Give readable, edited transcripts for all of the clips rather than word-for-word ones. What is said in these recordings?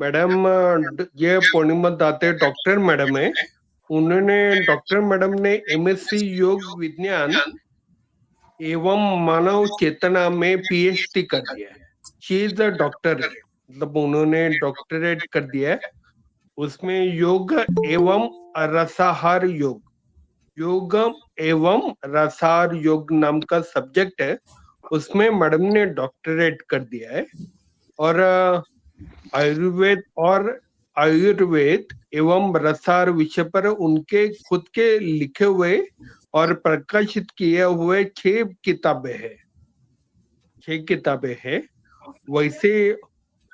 Madam ये पूर्णिमा दाते doctor madam है। उन्होंने डॉक्टर मैडम ने एमएससी योग विज्ञान एवं मानव चेतना में पीएचडी कर दिया है। शी इज अ डॉक्टर है, मतलब उन्होंने डॉक्टरेट कर दिया है। उसमें योग एवं रसाहार योग, योग एवं रसाहार योग नाम का सब्जेक्ट है, उसमें मैडम ने डॉक्टरेट कर दिया है। और आयुर्वेद एवं रसायन विषय पर उनके खुद के लिखे हुए और प्रकाशित किए हुए 6 किताबें हैं वैसे।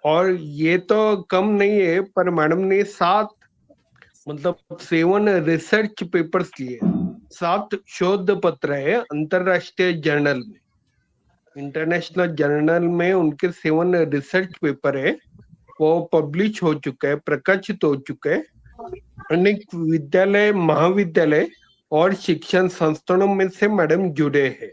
और ये तो कम नहीं है, पर मैडम ने 7 रिसर्च पेपर्स लिए, 7 शोध पत्र है अंतरराष्ट्रीय जर्नल में, इंटरनेशनल जर्नल में उनके 7 रिसर्च पेपर है, वो पब्लिश हो चुका है, प्रकाशित हो चुका है। अनेक विद्यालय, महाविद्यालय और शिक्षण संस्थानों में से मैडम जुड़े हैं।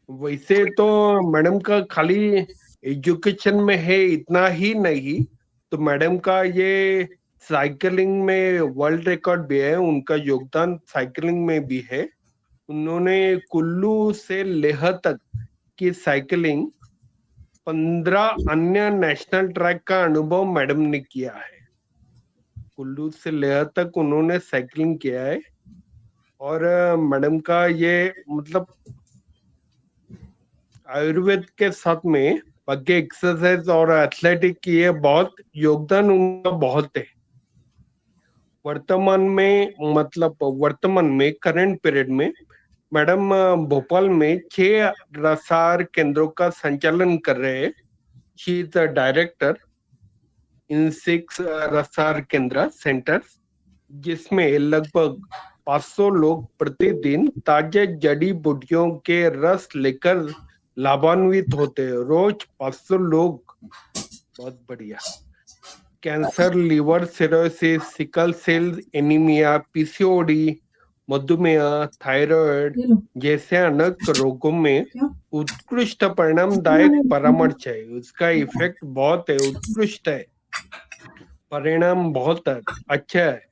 वैसे तो मैडम का खाली एजुकेशन में है इतना ही नहीं, तो मैडम का ये साइकिलिंग में वर्ल्ड रिकॉर्ड भी है, उनका योगदान साइकिलिंग में भी है। उन्होंने कुल्लू से लेह तक की साइकिलिंग 15 अन्य नेशनल ट्रैक का अनुभव मैडम ने किया है। कुल्लू से लेह तक उन्होंने साइकिलिंग किया है। और मैडम का ये मतलब आयुर्वेद के साथ में बाकी एक्सरसाइज और एथलेटिक की ये बहुत योगदान उनका बहुत है। वर्तमान में करंट पीरियड में मैडम भोपाल में 6 रसायन केंद्रों का संचालन कर रहे हैं। She is the director in 6 रसायन केंद्र सेंटर्स, जिसमें लगभग 500 लोग प्रतिदिन ताजे जड़ी बूटियों के रस लेकर लाभान्वित होते हैं। रोज 500 लोग, बहुत बढ़िया। Cancer, liver cirrhosis, sickle cell anaemia, PCOD, मधुमेह, थायराइड जैसे अनेक रोगों में उत्कृष्ट परिणामदायक परामर्श है। उसका इफेक्ट बहुत है, उत्कृष्ट है, परिणाम बहुत अच्छा है।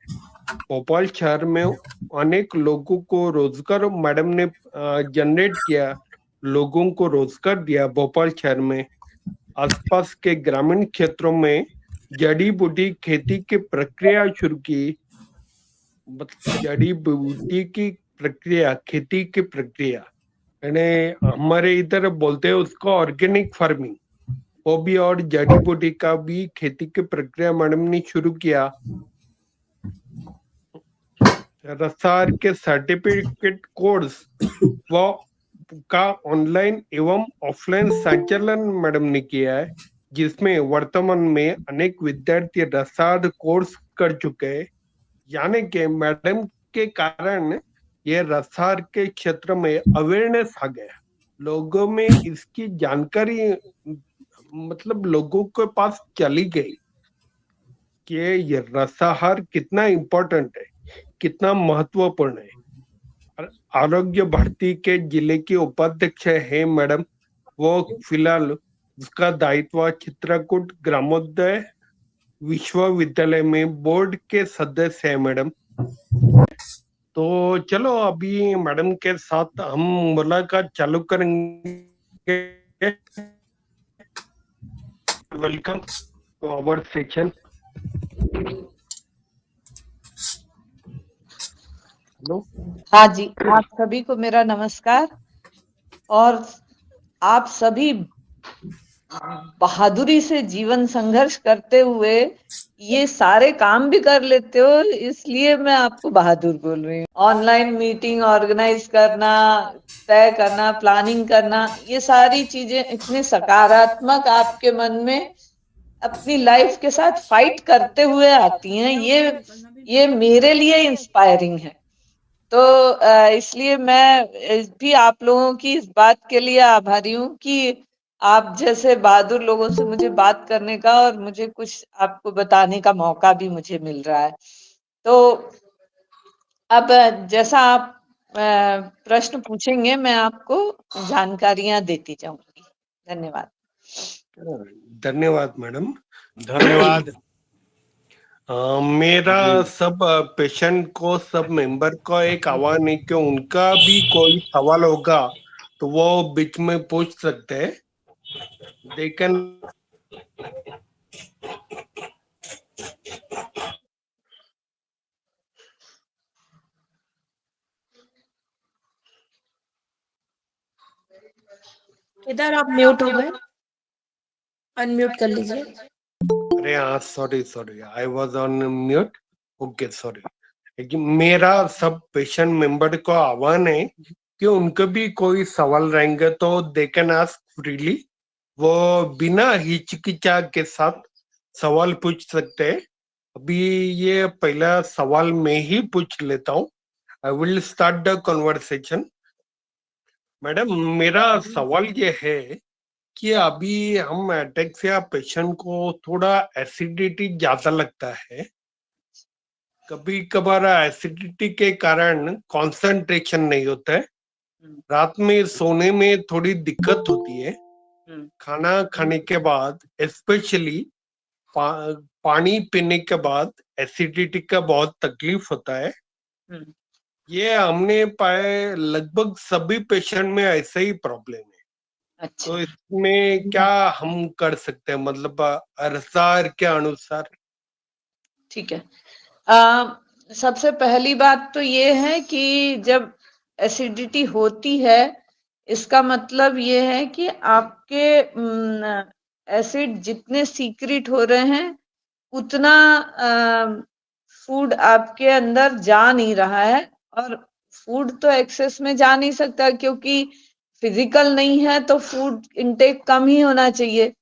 भोपाल शहर में अनेक लोगों को रोजगार मैडम ने जनरेट किया, लोगों को रोजगार दिया। भोपाल शहर में आसपास के ग्रामीण क्षेत्रों में जड़ी बूटी खेती की प्रक्रिया शुरू की, जड़ी बूटी की प्रक्रिया, खेती की प्रक्रिया, यानी हमारे इधर बोलते हैं उसको ऑर्गेनिक फार्मिंग, वो भी, और जड़ी बूटी का भी खेती की प्रक्रिया मैडम ने शुरू किया। रसायन के सर्टिफिकेट कोर्स वो का ऑनलाइन एवं ऑफलाइन संचालन मैडम ने किया है, जिसमें वर्तमान में अनेक विद्यार्थी रसायन कोर्स कर चुके हैं। यानी कि मैडम के कारण ये रसायन के क्षेत्र में अवेयरनेस आ गया, लोगों में इसकी जानकारी, मतलब लोगों के पास चली गई कि ये रसायन कितना इम्पोर्टेंट है, कितना महत्वपूर्ण है। आरोग्य भारती के जिले की उपाध्यक्ष है मैडम, वो फिलहाल उसका दायित्व चित्रकूट ग्रामोदय विश्वविद्यालय में बोर्ड के सदस्य है मैडम। तो चलो अभी मैडम के साथ हम मुलाकात चालू करेंगे। Welcome to our session. Hello. हाँ जी, आप सभी को मेरा नमस्कार। और आप सभी बहादुरी से जीवन संघर्ष करते हुए ये सारे काम भी कर लेते हो, इसलिए मैं आपको बहादुर बोल रही हूँ। ऑनलाइन मीटिंग ऑर्गेनाइज करना, तय करना, प्लानिंग करना, ये सारी चीजें इतने सकारात्मक आपके मन में अपनी लाइफ के साथ फाइट करते हुए आती हैं, ये मेरे लिए इंस्पायरिंग है। तो इसलिए मैं भी आप लोगों की इस बात के लिए आभारी हूँ कि आप जैसे बहादुर लोगों से मुझे बात करने का और मुझे कुछ आपको बताने का मौका भी मुझे मिल रहा है। तो अब जैसा आप प्रश्न पूछेंगे, मैं आपको जानकारियां देती जाऊंगी। धन्यवाद। धन्यवाद मैडम। धन्यवाद। मेरा जी सब पेशेंट को, सब मेंबर को एक आह्वान है कि उनका भी कोई सवाल होगा तो वो बीच में पूछ सकते हैं। They can. इधर आप म्यूट हो गए, अनम्यूट कर लीजिए। अरे हाँ, sorry sorry, I was on mute. Okay, sorry. कि मेरा सब पेशेंट मेंबर को आह्वान है कि उनको भी कोई सवाल रहेंगे तो दे कैन आस्क फ्रीली। वो बिना हिचकिचा के साथ सवाल पूछ सकते हैं। अभी ये पहला सवाल मैं ही पूछ लेता हूँ। I will start the conversation. Madam, मेरा सवाल ये है कि अभी हम अटेक्सिया पेशेंट को थोड़ा एसिडिटी ज्यादा लगता है। कभी कभार एसिडिटी के कारण कंसंट्रेशन नहीं होता है। रात में सोने में थोड़ी दिक्कत होती है। खाना खाने के बाद स्पेशली पानी पीने के बाद एसिडिटी का बहुत तकलीफ होता है। ये हमने पाए लगभग सभी पेशेंट में ऐसा ही प्रॉब्लम है। अच्छा, तो इसमें क्या हम कर सकते हैं, मतलब अरसार के अनुसार? ठीक है। सबसे पहली बात तो ये है कि जब एसिडिटी होती है, इसका मतलब ये है कि आपके एसिड जितने सीक्रेट हो रहे हैं उतना फूड आपके अंदर जा नहीं रहा है। और फूड तो एक्सेस में जा नहीं सकता, क्योंकि फिजिकल नहीं है तो फूड इनटेक कम ही होना चाहिए।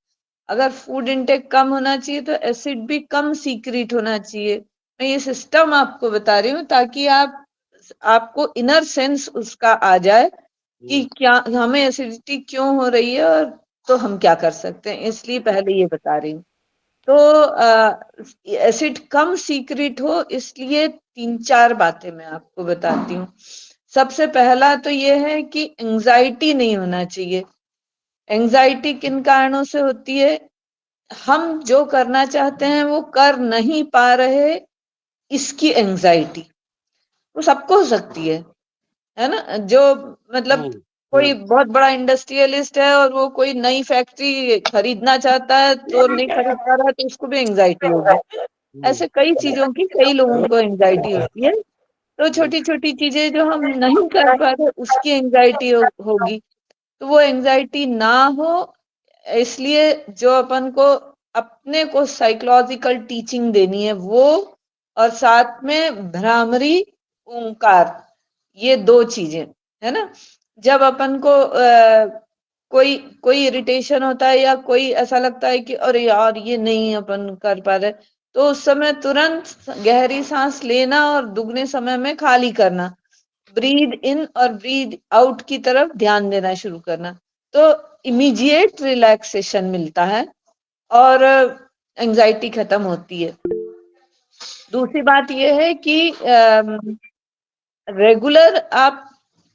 अगर फूड इनटेक कम होना चाहिए तो एसिड भी कम सीक्रेट होना चाहिए। मैं ये सिस्टम आपको बता रही हूँ ताकि आपको इनर सेंस उसका आ जाए कि क्या हमें एसिडिटी क्यों हो रही है और तो हम क्या कर सकते हैं, इसलिए पहले ये बता रही हूँ। तो एसिड कम सीक्रेट हो, इसलिए 3-4 बातें मैं आपको बताती हूँ। सबसे पहला तो ये है कि एंजाइटी नहीं होना चाहिए। एंजाइटी किन कारणों से होती है? हम जो करना चाहते हैं वो कर नहीं पा रहे, इसकी एंजाइटी वो सबको हो सकती है ना? जो मतलब कोई बहुत बड़ा इंडस्ट्रियलिस्ट है और वो कोई नई फैक्ट्री खरीदना चाहता है तो नहीं खरीद पा रहा है, तो उसको भी एंजाइटी होगी। ऐसे कई चीजों की कई लोगों को एंजाइटी होती है। तो छोटी छोटी चीजें जो हम नहीं कर पा रहे उसकी एंजाइटी होगी। तो वो एंजाइटी ना हो, इसलिए जो अपन को अपने को साइकोलॉजिकल टीचिंग देनी है वो, और साथ में भ्रामरी, ओंकार, ये 2 चीजें है ना। जब अपन को कोई कोई इरिटेशन होता है या कोई ऐसा लगता है कि अरे यार ये नहीं अपन कर पा रहे, तो उस समय तुरंत गहरी सांस लेना और दुगने समय में खाली करना, ब्रीद इन और ब्रीद आउट की तरफ ध्यान देना शुरू करना, तो इमीडिएट रिलैक्सेशन मिलता है और एंजाइटी खत्म होती है। दूसरी बात यह है कि रेगुलर आप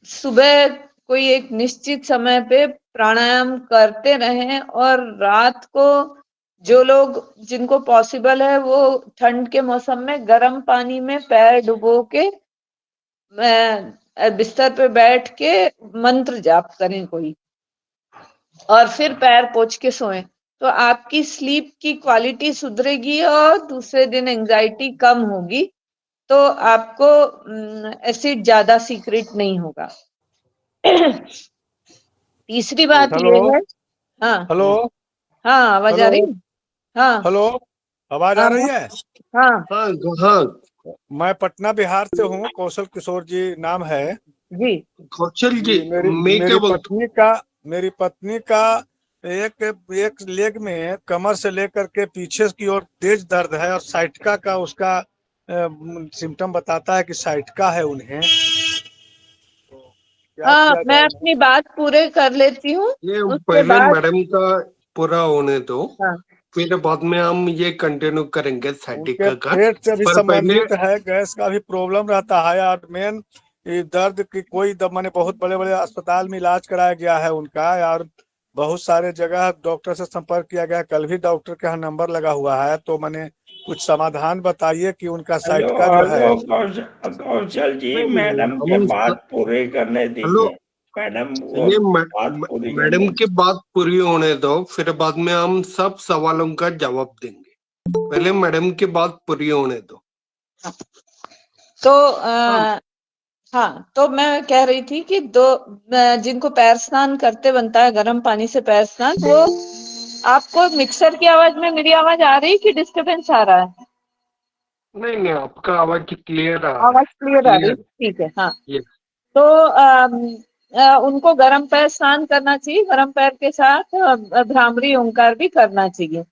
सुबह कोई एक निश्चित समय पे प्राणायाम करते रहें, और रात को जो लोग जिनको पॉसिबल है वो ठंड के मौसम में गर्म पानी में पैर डुबो के बिस्तर पे बैठ के मंत्र जाप करें कोई, और फिर पैर पोंछ के सोएं, तो आपकी स्लीप की क्वालिटी सुधरेगी और दूसरे दिन एंजाइटी कम होगी, तो आपको एसिड ज्यादा सीक्रेट नहीं होगा। तीसरी बात हेलो ये है। हाँ हेलो हाँ, आवाज आ हेलो रही है? हाँ हेलो, आवाज आ हाँ रही है? हाँ हाँ हाँ। मैं पटना बिहार से हूँ, कौशल किशोर जी नाम है। जी। कौशल जी, जी मेरी मैं क्या मेरी बोलता पत्नी का मेरी पत्नी का एक एक लेग में कमर से लेकर के पीछे की ओर तेज दर्द है, और साइटिका का उसका सिम्टम बताता है कि साइटिका है उन्हें। तो क्या हाँ, किया मैं जाए अपनी उन्हें? बात पूरे कर लेती हूँ, ये उसके पहले बाद। मैडम का पूरा होने दो, हाँ फिर बाद में हम ये कंटिन्यू करेंगे उनके साइटिका का। पेट से भी पर पहले संबंधित है, गैस का भी प्रॉब्लम रहता है, और मेन ये दर्द की कोई मैंने बहुत बड़े बड़े अस्पताल में इलाज कराया गया है उनका यार, बहुत सारे जगह डॉक्टर से संपर्क किया गया, कल भी डॉक्टर के यहाँ नंबर लगा हुआ है। तो मैंने कुछ समाधान बताइए कि उनका हेलो साइट का जो है। हेलो कौशल जी, नहीं नहीं मैडम के हम बात पूरी करने हेलो, दीजिए। मैडम वो चलिए बात पूरी मैडम करने की बात पूरी होने दो, फिर बाद में हम सब सवालों का जवाब देंगे। पहले मैडम की बात पूरी होने दो। तो हाँ हाँ, तो मैं कह रही थी कि जिनको पैर स्नान करते बनता है गर्म पानी से पैर स्नान, वो आपको मिक्सर की आवाज में मेरी आवाज आ रही कि डिस्टरबेंस आ रहा है? नहीं नहीं, आपका आवाज क्लियर आ रहा आवाज है। क्लियर आ रही, क्लियर। ठीक है। हाँ, ये तो उनको गरम पैर स्नान करना चाहिए, गरम पैर के साथ भ्रामरी ओंकार भी करना चाहिए।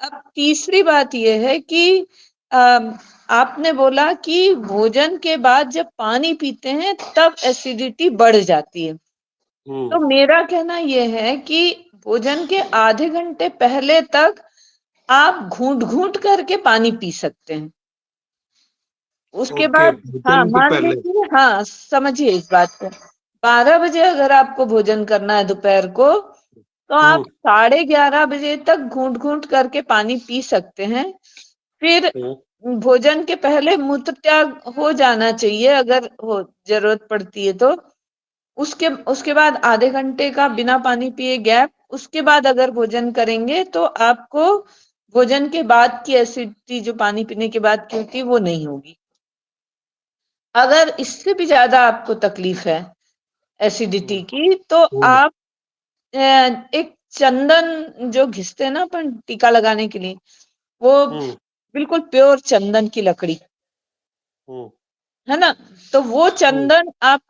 अब तीसरी बात यह है कि आपने बोला कि भोजन के बाद जब पानी पीते हैं तब एसिडिटी बढ़ जाती है। तो मेरा कहना यह है कि भोजन के आधे घंटे पहले तक आप घूंट घूंट करके पानी पी सकते हैं। उसके ओके, बाद, हाँ, भोजन के मान पहले। लीजिए, हाँ, समझिए इस बात को, 12 बजे अगर आपको भोजन करना है दोपहर को, तो आप 11:30 बजे तक घूंट घूंट करके पानी पी सकते हैं। फिर भोजन के पहले मूत्र त्याग हो जाना चाहिए अगर हो जरूरत पड़ती है तो। उसके उसके बाद आधे घंटे का बिना पानी पिए गैप, उसके बाद अगर भोजन करेंगे तो आपको भोजन के बाद की एसिडिटी जो पानी पीने के बाद की होती है वो नहीं होगी। अगर इससे भी ज्यादा आपको तकलीफ है एसिडिटी की, तो आप एक चंदन जो घिसते हैं ना अपन टीका लगाने के लिए, वो बिल्कुल प्योर चंदन की लकड़ी है ना, तो वो चंदन आप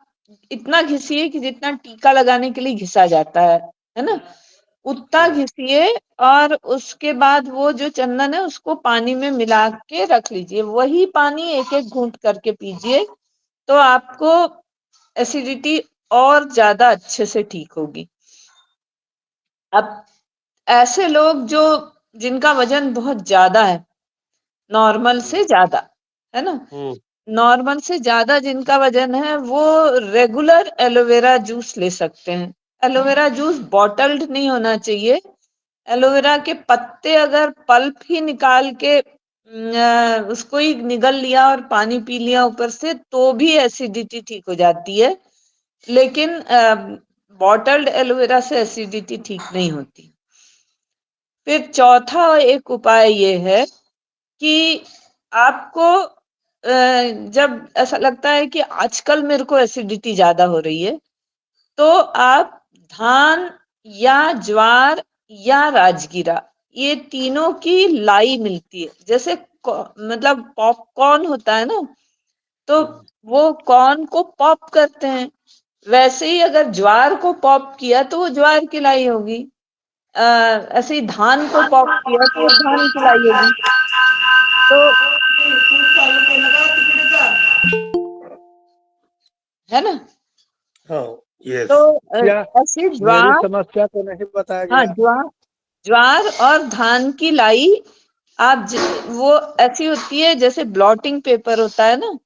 इतना घिसिए कि जितना टीका लगाने के लिए घिसा जाता है ना, उतना घिसिए। और उसके बाद वो जो चंदन है उसको पानी में मिला के रख लीजिए, वही पानी एक एक घूंट करके पीजिए, तो आपको एसिडिटी और ज्यादा अच्छे से ठीक होगी। अब ऐसे लोग जो जिनका वजन बहुत ज्यादा है, नॉर्मल से ज्यादा, है ना, नॉर्मल से ज्यादा जिनका वजन है, वो रेगुलर एलोवेरा जूस ले सकते हैं। एलोवेरा जूस बॉटल्ड नहीं होना चाहिए। एलोवेरा के पत्ते अगर पल्प ही निकाल के उसको ही निगल लिया और पानी पी लिया ऊपर से, तो भी एसिडिटी ठीक हो जाती है। लेकिन बॉटल्ड एलोवेरा से एसिडिटी ठीक नहीं होती। फिर चौथा एक उपाय ये है कि आपको जब ऐसा लगता है कि आजकल मेरे को एसिडिटी ज्यादा हो रही है, तो आप धान या ज्वार या राजगीरा, ये तीनों की लाई मिलती है, जैसे मतलब पॉपकॉर्न होता है ना, तो वो कॉर्न को पॉप करते हैं, वैसे ही अगर ज्वार को पॉप किया तो वो ज्वार की लाई होगी। ऐसे ही धान को पॉप किया तो वो धान की लाई होगी। तो है ना, हाँ, तो यस। क्या ऐसे मेरी ज्वार, समस्या को नहीं बताया हाँ, गया? ज्वार और धान की लाई आप वो ऐसी होती है जैसे ब्लॉटिंग पेपर होता है ना,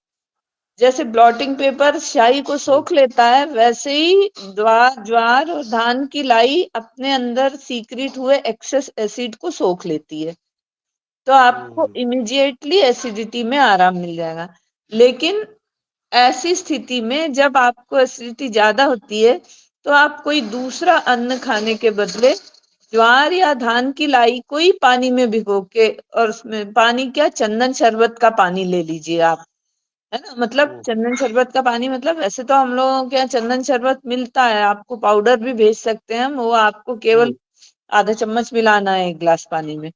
जैसे ब्लॉटिंग पेपर स्याही को सोख लेता है, वैसे ही ज्वार और धान की लाई अपने अंदर सीक्रेट हुए एक्सेस एसिड को सोख लेती है, तो आपको इमीडिएटली एसिडिटी में आराम मिल जाएगा। लेकिन ऐसी स्थिति में जब आपको एसिडिटी ज्यादा होती है, तो आप कोई दूसरा अन्न खाने के बदले ज्वार या धान की लाई को ही पानी में भिगो के, और उसमें पानी क्या, चंदन शरबत का पानी ले लीजिए आप, है ना, मतलब चंदन शरबत का पानी, मतलब वैसे तो हम लोगों के यहाँ चंदन शरबत मिलता है, आपको पाउडर भी भेज सकते हैं हम, वो आपको केवल आधा चम्मच मिलाना है एक गिलास पानी में।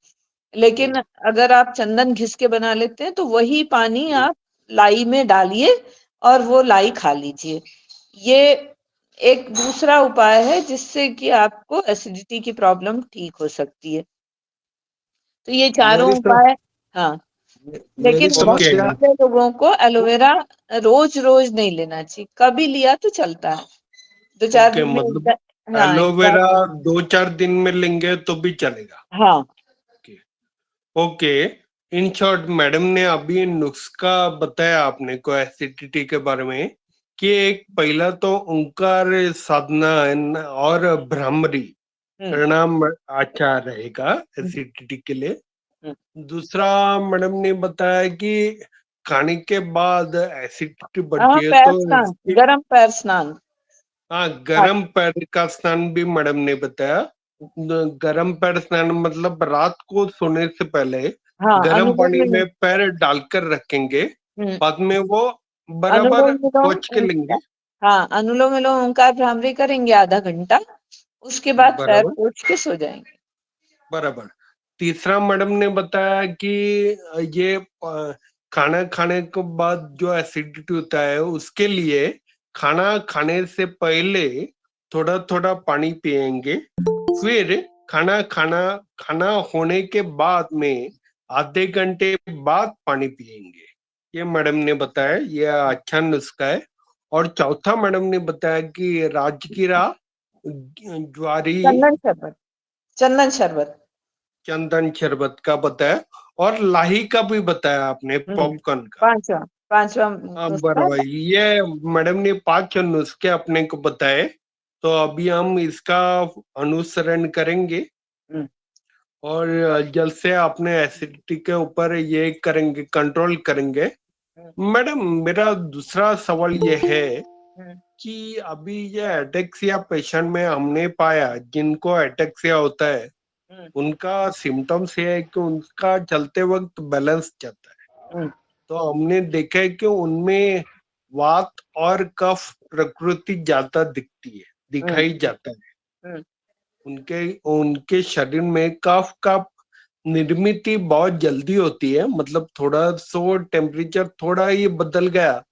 लेकिन अगर आप चंदन घिस के बना लेते हैं तो वही पानी आप लाई में डालिए और वो लाई खा लीजिए। ये एक दूसरा उपाय है जिससे कि आपको एसिडिटी की प्रॉब्लम ठीक हो सकती है। तो ये चारों मेरी सम, उपाय, हाँ, मेरी लेकिन बहुत ओके समस्या, सारे लोगों को एलोवेरा रोज रोज नहीं लेना चाहिए, कभी लिया तो चलता है, 2-4 ओके, दिन में मतलब हाँ, एक बार, एलोवेरा 2-4 दिन में लेंगे तो भी चलेगा। हाँ, ओके। इन शॉर्ट, मैडम ने अभी नुस्खा बताया आपने को एसिडिटी के बारे में, कि एक पहला तो ओंकार साधना और भ्रामरी, प्रणाम अच्छा रहेगा एसिडिटी के लिए। दूसरा मैडम ने बताया कि खाने के बाद एसिडिटी बढ़ती है पैर तो स्नान, गरम पैर स्नान। हाँ, गरम पैर का स्नान भी मैडम ने बताया। गरम पैर स्नान मतलब रात को सोने से पहले हाँ, गरम अनुलोम पानी विलोम। में पैर डालकर रखेंगे, हम्म, बाद में वो बराबर अनुलोम विलोम। पोंछ के लेंगे। हाँ, अनुलोम विलोम ओंकार भ्रामरी करेंगे आधा घंटा, उसके बाद पैर बराबर पोंछ के सो जाएंगे। बराबर। तीसरा मैडम ने बताया कि ये खाना खाने के बाद जो एसिडिटी होता है उसके लिए खाना खाने से पहले थोड़ा थोड़ा पानी पिएंगे, फिर खाना खाना खाना होने के बाद में आधे घंटे बाद पानी पिएंगे। ये मैडम ने बताया, ये अच्छा नुस्खा है। और चौथा मैडम ने बताया कि राजगिरा, ज्वारी, चंदन शरबत, चंदन शरबत। चंदन शरबत का बताया, और लाही का भी बताया आपने, पॉपकॉर्न का। पांचवा पांचवा हाँ नुस्खा। बराबर, ये मैडम ने 5 नुस्खे अपने को बताए, तो अभी हम इसका अनुसरण करेंगे हम्म, और जल्द से अपने एसिडिटी के ऊपर ये करेंगे, कंट्रोल करेंगे। मैडम मेरा दूसरा सवाल ये है हम्म, कि अभी ये एटेक्सिया पेशेंट में हमने पाया, जिनको एटेक्सिया होता है हम्म, उनका सिम्टम्स ये है कि उनका चलते वक्त बैलेंस जाता है। हम्म, तो हमने देखा है कि उनमें वात और कफ प्रकृति ज्यादा दिखती है, हम्म, दिखाई जाता है। हम्म, उनके उनके शरीर में कफ का निर्मित बहुत जल्दी होती है, मतलब थोड़ा सो टेम्परेचर थोड़ा ही बदल गया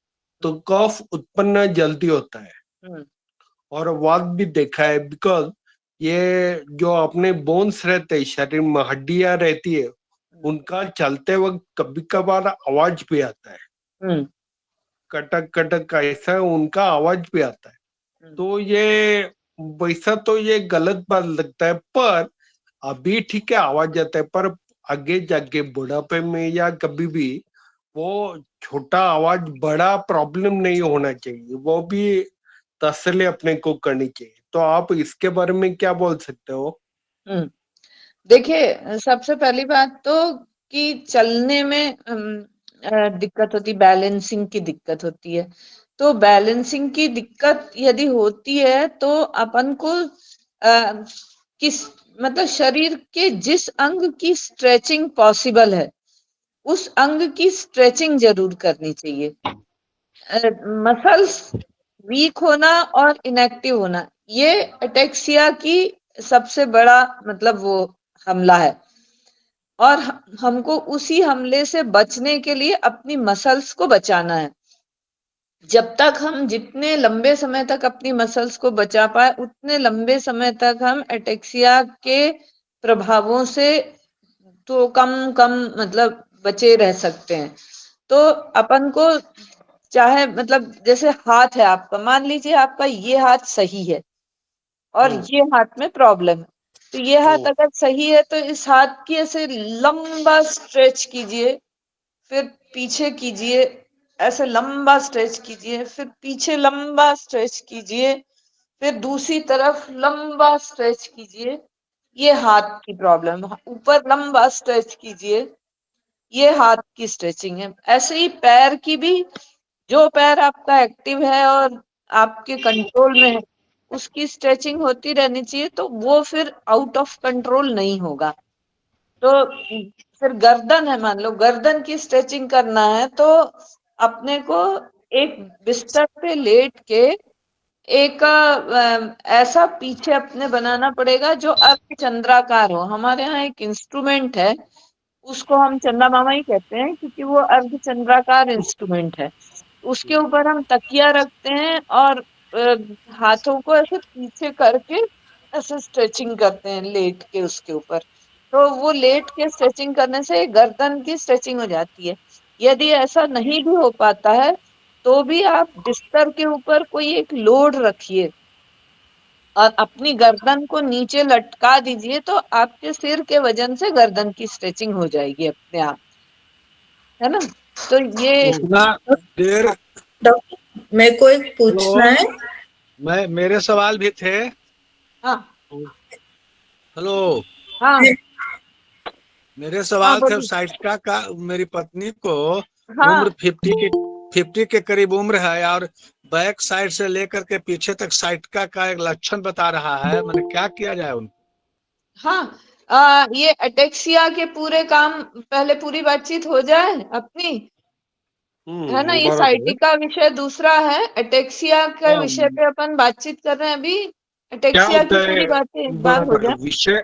तो कफ उत्पन्न जल्दी होता है। हम्म, और वात भी देखा है, बिकॉज ये जो अपने बोन्स रहते हैं, शरीर में हड्डियां रहती है, उनका चलते वक्त कभी कभार आवाज भी आता है, हम्म, कटक कटक ऐसा उनका आवाज भी आता है। तो ये वैसा तो ये गलत बात लगता है, पर अभी ठीक है आवाज आता है, पर आगे जाके बुढ़ापे में या कभी भी वो छोटा आवाज बड़ा प्रॉब्लम नहीं होना चाहिए, वो भी तसल्ली अपने को करनी चाहिए। तो आप इसके बारे में क्या बोल सकते हो? हम्म। देखिए, सबसे पहली बात तो कि चलने में दिक्कत होती, बैलेंसिंग की दिक्कत होती है। तो बैलेंसिंग की दिक्कत यदि होती है तो अपन को किस मतलब शरीर के जिस अंग की स्ट्रेचिंग पॉसिबल है उस अंग की स्ट्रेचिंग जरूर करनी चाहिए। मसल्स वीक होना और इनएक्टिव होना, ये अटेक्सिया की सबसे बड़ा मतलब वो हमला है। और हमको उसी हमले से बचने के लिए अपनी मसल्स को बचाना है। जब तक हम जितने लंबे समय तक अपनी मसल्स को बचा पाए उतने लंबे समय तक हम एटेक्सिया के प्रभावों से तो कम कम मतलब बचे रह सकते हैं। तो अपन को चाहे मतलब जैसे हाथ है आपका, मान लीजिए आपका ये हाथ सही है और हम्म। ये हाथ में प्रॉब्लम है, तो ये हाथ हम्म। अगर सही है तो इस हाथ की ऐसे लंबा स्ट्रेच कीजिए, फिर पीछे कीजिए, ऐसे लंबा स्ट्रेच कीजिए, फिर पीछे लंबा स्ट्रेच कीजिए, फिर दूसरी तरफ लंबा स्ट्रेच कीजिए। ये हाथ की प्रॉब्लम है। ऊपर लंबा स्ट्रेच कीजिए, ये हाथ की स्ट्रेचिंग है। ऐसे ही पैर की भी, जो पैर आपका एक्टिव है और आपके कंट्रोल में है उसकी स्ट्रेचिंग होती रहनी चाहिए, तो वो फिर आउट ऑफ कंट्रोल नहीं होगा। तो फिर गर्दन है, मान लो गर्दन की स्ट्रेचिंग करना है तो अपने को एक बिस्तर पे लेट के एक ऐसा पीछे अपने बनाना पड़ेगा जो अर्धचंद्राकार हो। हमारे यहाँ एक इंस्ट्रूमेंट है, उसको हम चंदा मामा ही कहते हैं क्योंकि वो अर्धचंद्राकार इंस्ट्रूमेंट है। उसके ऊपर हम तकिया रखते हैं और अ, हाथों को ऐसे पीछे करके ऐसे स्ट्रेचिंग करते हैं लेट के उसके ऊपर। तो वो लेट के स्ट्रेचिंग करने से गर्दन की स्ट्रेचिंग हो जाती है। यदि ऐसा नहीं भी हो पाता है तो भी आप बिस्तर के ऊपर कोई एक लोड रखिए और अपनी गर्दन को नीचे लटका दीजिए, तो आपके सिर के वजन से गर्दन की स्ट्रेचिंग हो जाएगी अपने आप, है ना। तो ये इतना देर। डॉक्टर, मेरे को एक हेलो, पूछना है। मैं मेरे सवाल भी थे। हाँ, हेलो, हाँ मेरे हाँ सवाल थे बोलिए। साइटिका का। मेरी पत्नी को हाँ उम्र 50 के करीब उम्र है, और बैक साइड से लेकर के पीछे तक साइटिका का एक लक्षण बता रहा है। मैंने क्या किया जाए उनको? हाँ ये अटेक्सिया के पूरे काम पहले पूरी बातचीत हो जाए अपनी, है ना। ये बराबर है। साइटिका विषय दूसरा है, अटेक्सिया के हाँ, विषय पे अपन बातचीत कर रहे हैं अभी। क्या अटेक्सिया होता की है? पूरी बातें एक बार हो बराबर है जाए। विषय।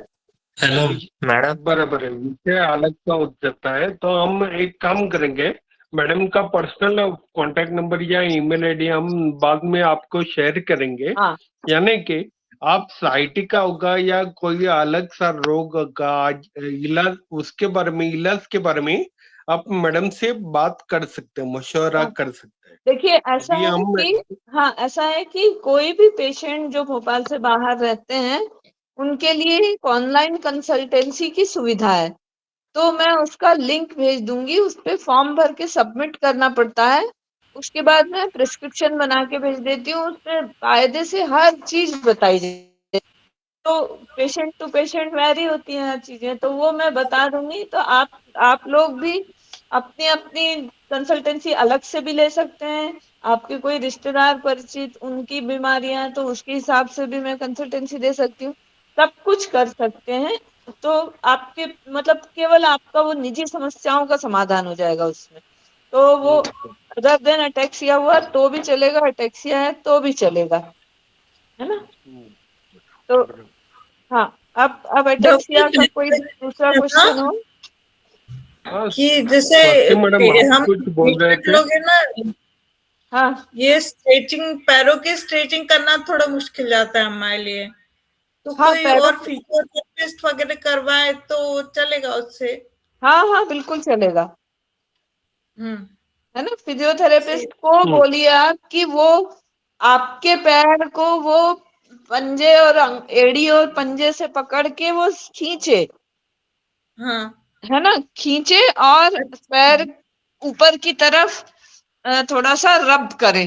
Hello madam. बराबर है, विषय अलग का हो जाता है, तो हम एक काम करेंगे। मैडम का पर्सनल कांटेक्ट नंबर या ईमेल आईडी हम बाद में आपको शेयर करेंगे। हाँ यानी कि आप साइटिका होगा या कोई अलग सा रोग होगा, इलाज उसके बारे में, इलाज के बारे में आप मैडम से बात कर सकते हैं, मशवरा हाँ। कर सकते हैं। देखिए ऐसा अभी है हम कि हाँ ऐसा है कि कोई भी पेशेंट जो भोपाल से बाहर रहते हैं उनके लिए एक ऑनलाइन कंसल्टेंसी की सुविधा है। तो मैं उसका लिंक भेज दूंगी, उस पे फॉर्म भर के सबमिट करना पड़ता है। उसके बाद मैं प्रिस्क्रिप्शन बना के भेज देती हूँ, उसमें कायदे से हर चीज बताई जाती है। तो पेशेंट टू पेशेंट वेरी होती हैं हर चीजें, तो वो मैं बता दूंगी। तो आप लोग भी अपनी अपनी कंसल्टेंसी अलग से भी ले सकते हैं। आपके कोई रिश्तेदार परिचित उनकी बीमारियां हैं तो उसके हिसाब से भी मैं कंसल्टेंसी दे सकती हूँ। सब कुछ कर सकते हैं। तो आपके मतलब केवल आपका वो निजी समस्याओं का समाधान हो जाएगा उसमें। तो वो अदर देन अटेक्सिया हुआ तो भी चलेगा, अटेक्सिया है तो भी चलेगा, है ना। तो हाँ, अब डॉक्टर अटेक्सिया का कोई दूसरा ना क्वेश्चन हो। हाँ, कि जैसे स्वाति मैडम आप हम कुछ बोल रहे पेशेंट थे। लोग है ना, हाँ ये स्ट्रेचिंग, पैरों की स्ट्रेचिंग करना थोड़ा मुश्किल जाता है हमारे लिए। तो हाँ कोई पैरों और फिजियोथेरेपिस्ट वगैरह करवाए तो चलेगा उससे? हाँ हाँ बिल्कुल चलेगा, हम्म। है ना। फिजियोथेरेपिस्ट को हम्म, बोलिए आप कि वो आपके पैर को वो पंजे और एड़ी और पंजे से पकड़ के वो खींचे, हाँ। है ना, खींचे और पैर अच्छा। ऊपर की तरफ थोड़ा सा रब करे,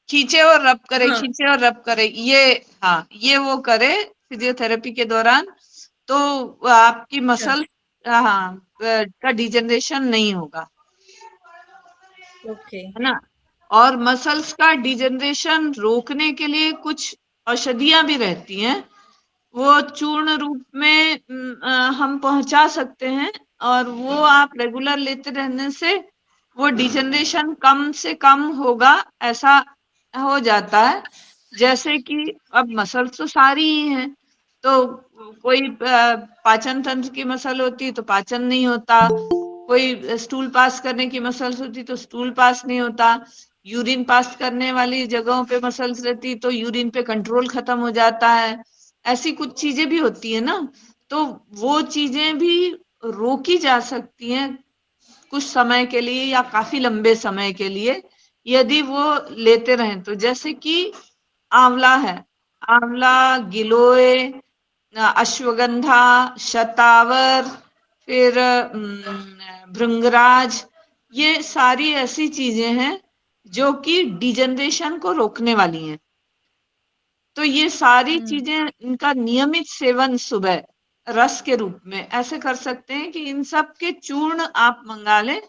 खींचे और रब करे, हाँ। खींचे और रब करे, ये हाँ ये वो करे फिजियोथेरेपी के दौरान। तो आपकी अच्छा। मसल हाँ का डिजनरेशन नहीं होगा, ओके। है ना। और मसल्स का डिजनरेशन रोकने के लिए कुछ औषधियां भी रहती हैं, वो चूर्ण रूप में हम पहुंचा सकते हैं। और वो आप रेगुलर लेते रहने से वो डिजनरेशन कम से कम होगा, ऐसा हो जाता है। जैसे कि अब मसल्स तो सारी ही हैं, तो कोई पाचन तंत्र की मसल होती है तो पाचन नहीं होता, कोई स्टूल पास करने की मसल्स होती तो स्टूल पास नहीं होता, यूरिन पास करने वाली जगहों पे मसल्स रहती तो यूरिन पे कंट्रोल खत्म हो जाता है। ऐसी कुछ चीजें भी होती है ना, तो वो चीजें भी रोकी जा सकती हैं कुछ समय के लिए या काफी लंबे समय के लिए, यदि वो लेते रहें तो। जैसे कि आंवला है, आंवला, गिलोय, अश्वगंधा, शतावर, फिर भृंगराज, ये सारी ऐसी चीजें हैं जो कि डिजनरेशन को रोकने वाली हैं। तो ये सारी चीजें, इनका नियमित सेवन सुबह रस के रूप में ऐसे कर सकते हैं कि इन सब के चूर्ण आप मंगा लें,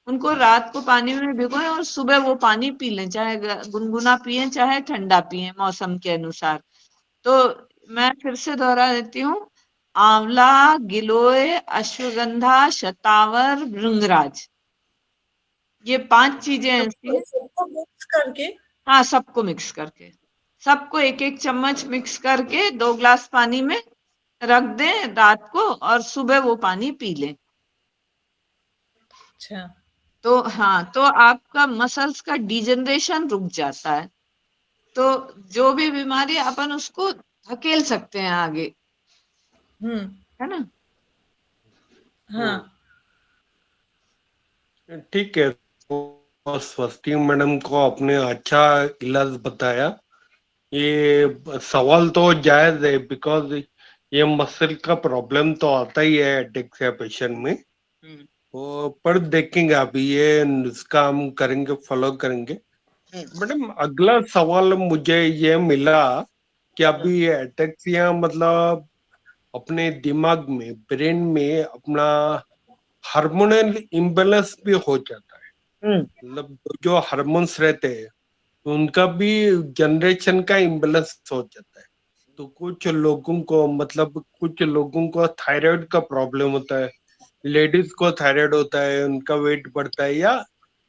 उनको रात को पानी में भिगोएं और सुबह वो पानी पी लें, चाहे गुनगुना पिए चाहे ठंडा पिए मौसम के अनुसार। तो मैं फिर से दोहरा देती हूँ, आंवला, गिलोय, अश्वगंधा, शतावर, भृंगराज, ये 5 चीजें ऐसी हैं। सबको मिक्स करके? हाँ सबको मिक्स करके, सबको एक एक चम्मच मिक्स करके 2 ग्लास पानी में रख दें रात को और सुबह वो पानी पी लें। अच्छा। तो हाँ, तो आपका मसल्स का डिजनरेशन रुक जाता है। तो जो भी बीमारी अपन उसको धकेल सकते हैं आगे, हम्म। है ना। हाँ। ठीक है, तो स्वस्ति मैडम को आपने अच्छा इलाज बताया। ये सवाल तो जायज है, बिकॉज ये मसल का प्रॉब्लम तो आता ही है अटेक्सिया पेशेंट में। वो पर देखेंगे, अभी ये नुस्खा हम करेंगे, फॉलो करेंगे। मैडम अगला सवाल मुझे ये मिला कि अभी ये अटेक्सिया मतलब अपने दिमाग में, ब्रेन में अपना हार्मोनल इम्बेलेंस भी हो जाता है। मतलब जो हार्मोन्स रहते हैं उनका भी जनरेशन का इम्बेलेंस हो जाता है। तो कुछ लोगों को, मतलब कुछ लोगों को थायराइड का प्रॉब्लम होता है, लेडीज को थायराइड होता है, उनका वेट बढ़ता है, या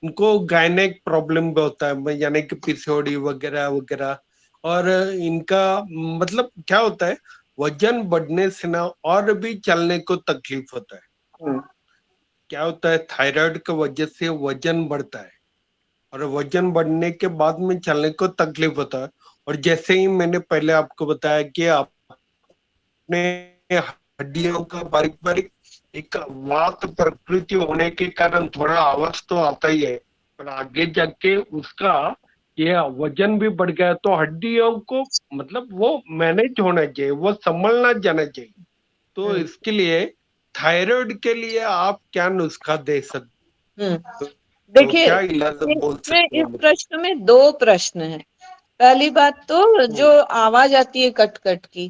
उनको गायनेक प्रॉब्लम भी होता है, यानी कि पीसीओडी वगैरह वगैरह। और इनका मतलब क्या होता है, वजन बढ़ने से ना और भी चलने को तकलीफ होता है। क्या होता है, थायराइड की वजह से वजन बढ़ता है, और वजन बढ़ने के बाद में चलने को तकलीफ होता है। और जैसे ही मैंने पहले आपको बताया कि आपने हड्डियों का बारीक बारीक एक वात प्रकृति होने के कारण थोड़ा आवाज तो आता ही है, पर आगे जाके उसका ये वजन भी बढ़ गया तो हड्डियों को मतलब वो मैनेज होना चाहिए, वो संभलना जाना चाहिए। तो इसके लिए थायराइड के लिए आप क्या नुस्खा दे सकते हो? तो देखिए, क्या इलाज बोल इसमें सकते इस हैं? प्रश्न में दो प्रश्न हैं। पहली बात तो जो आवाज आती है कट कट की,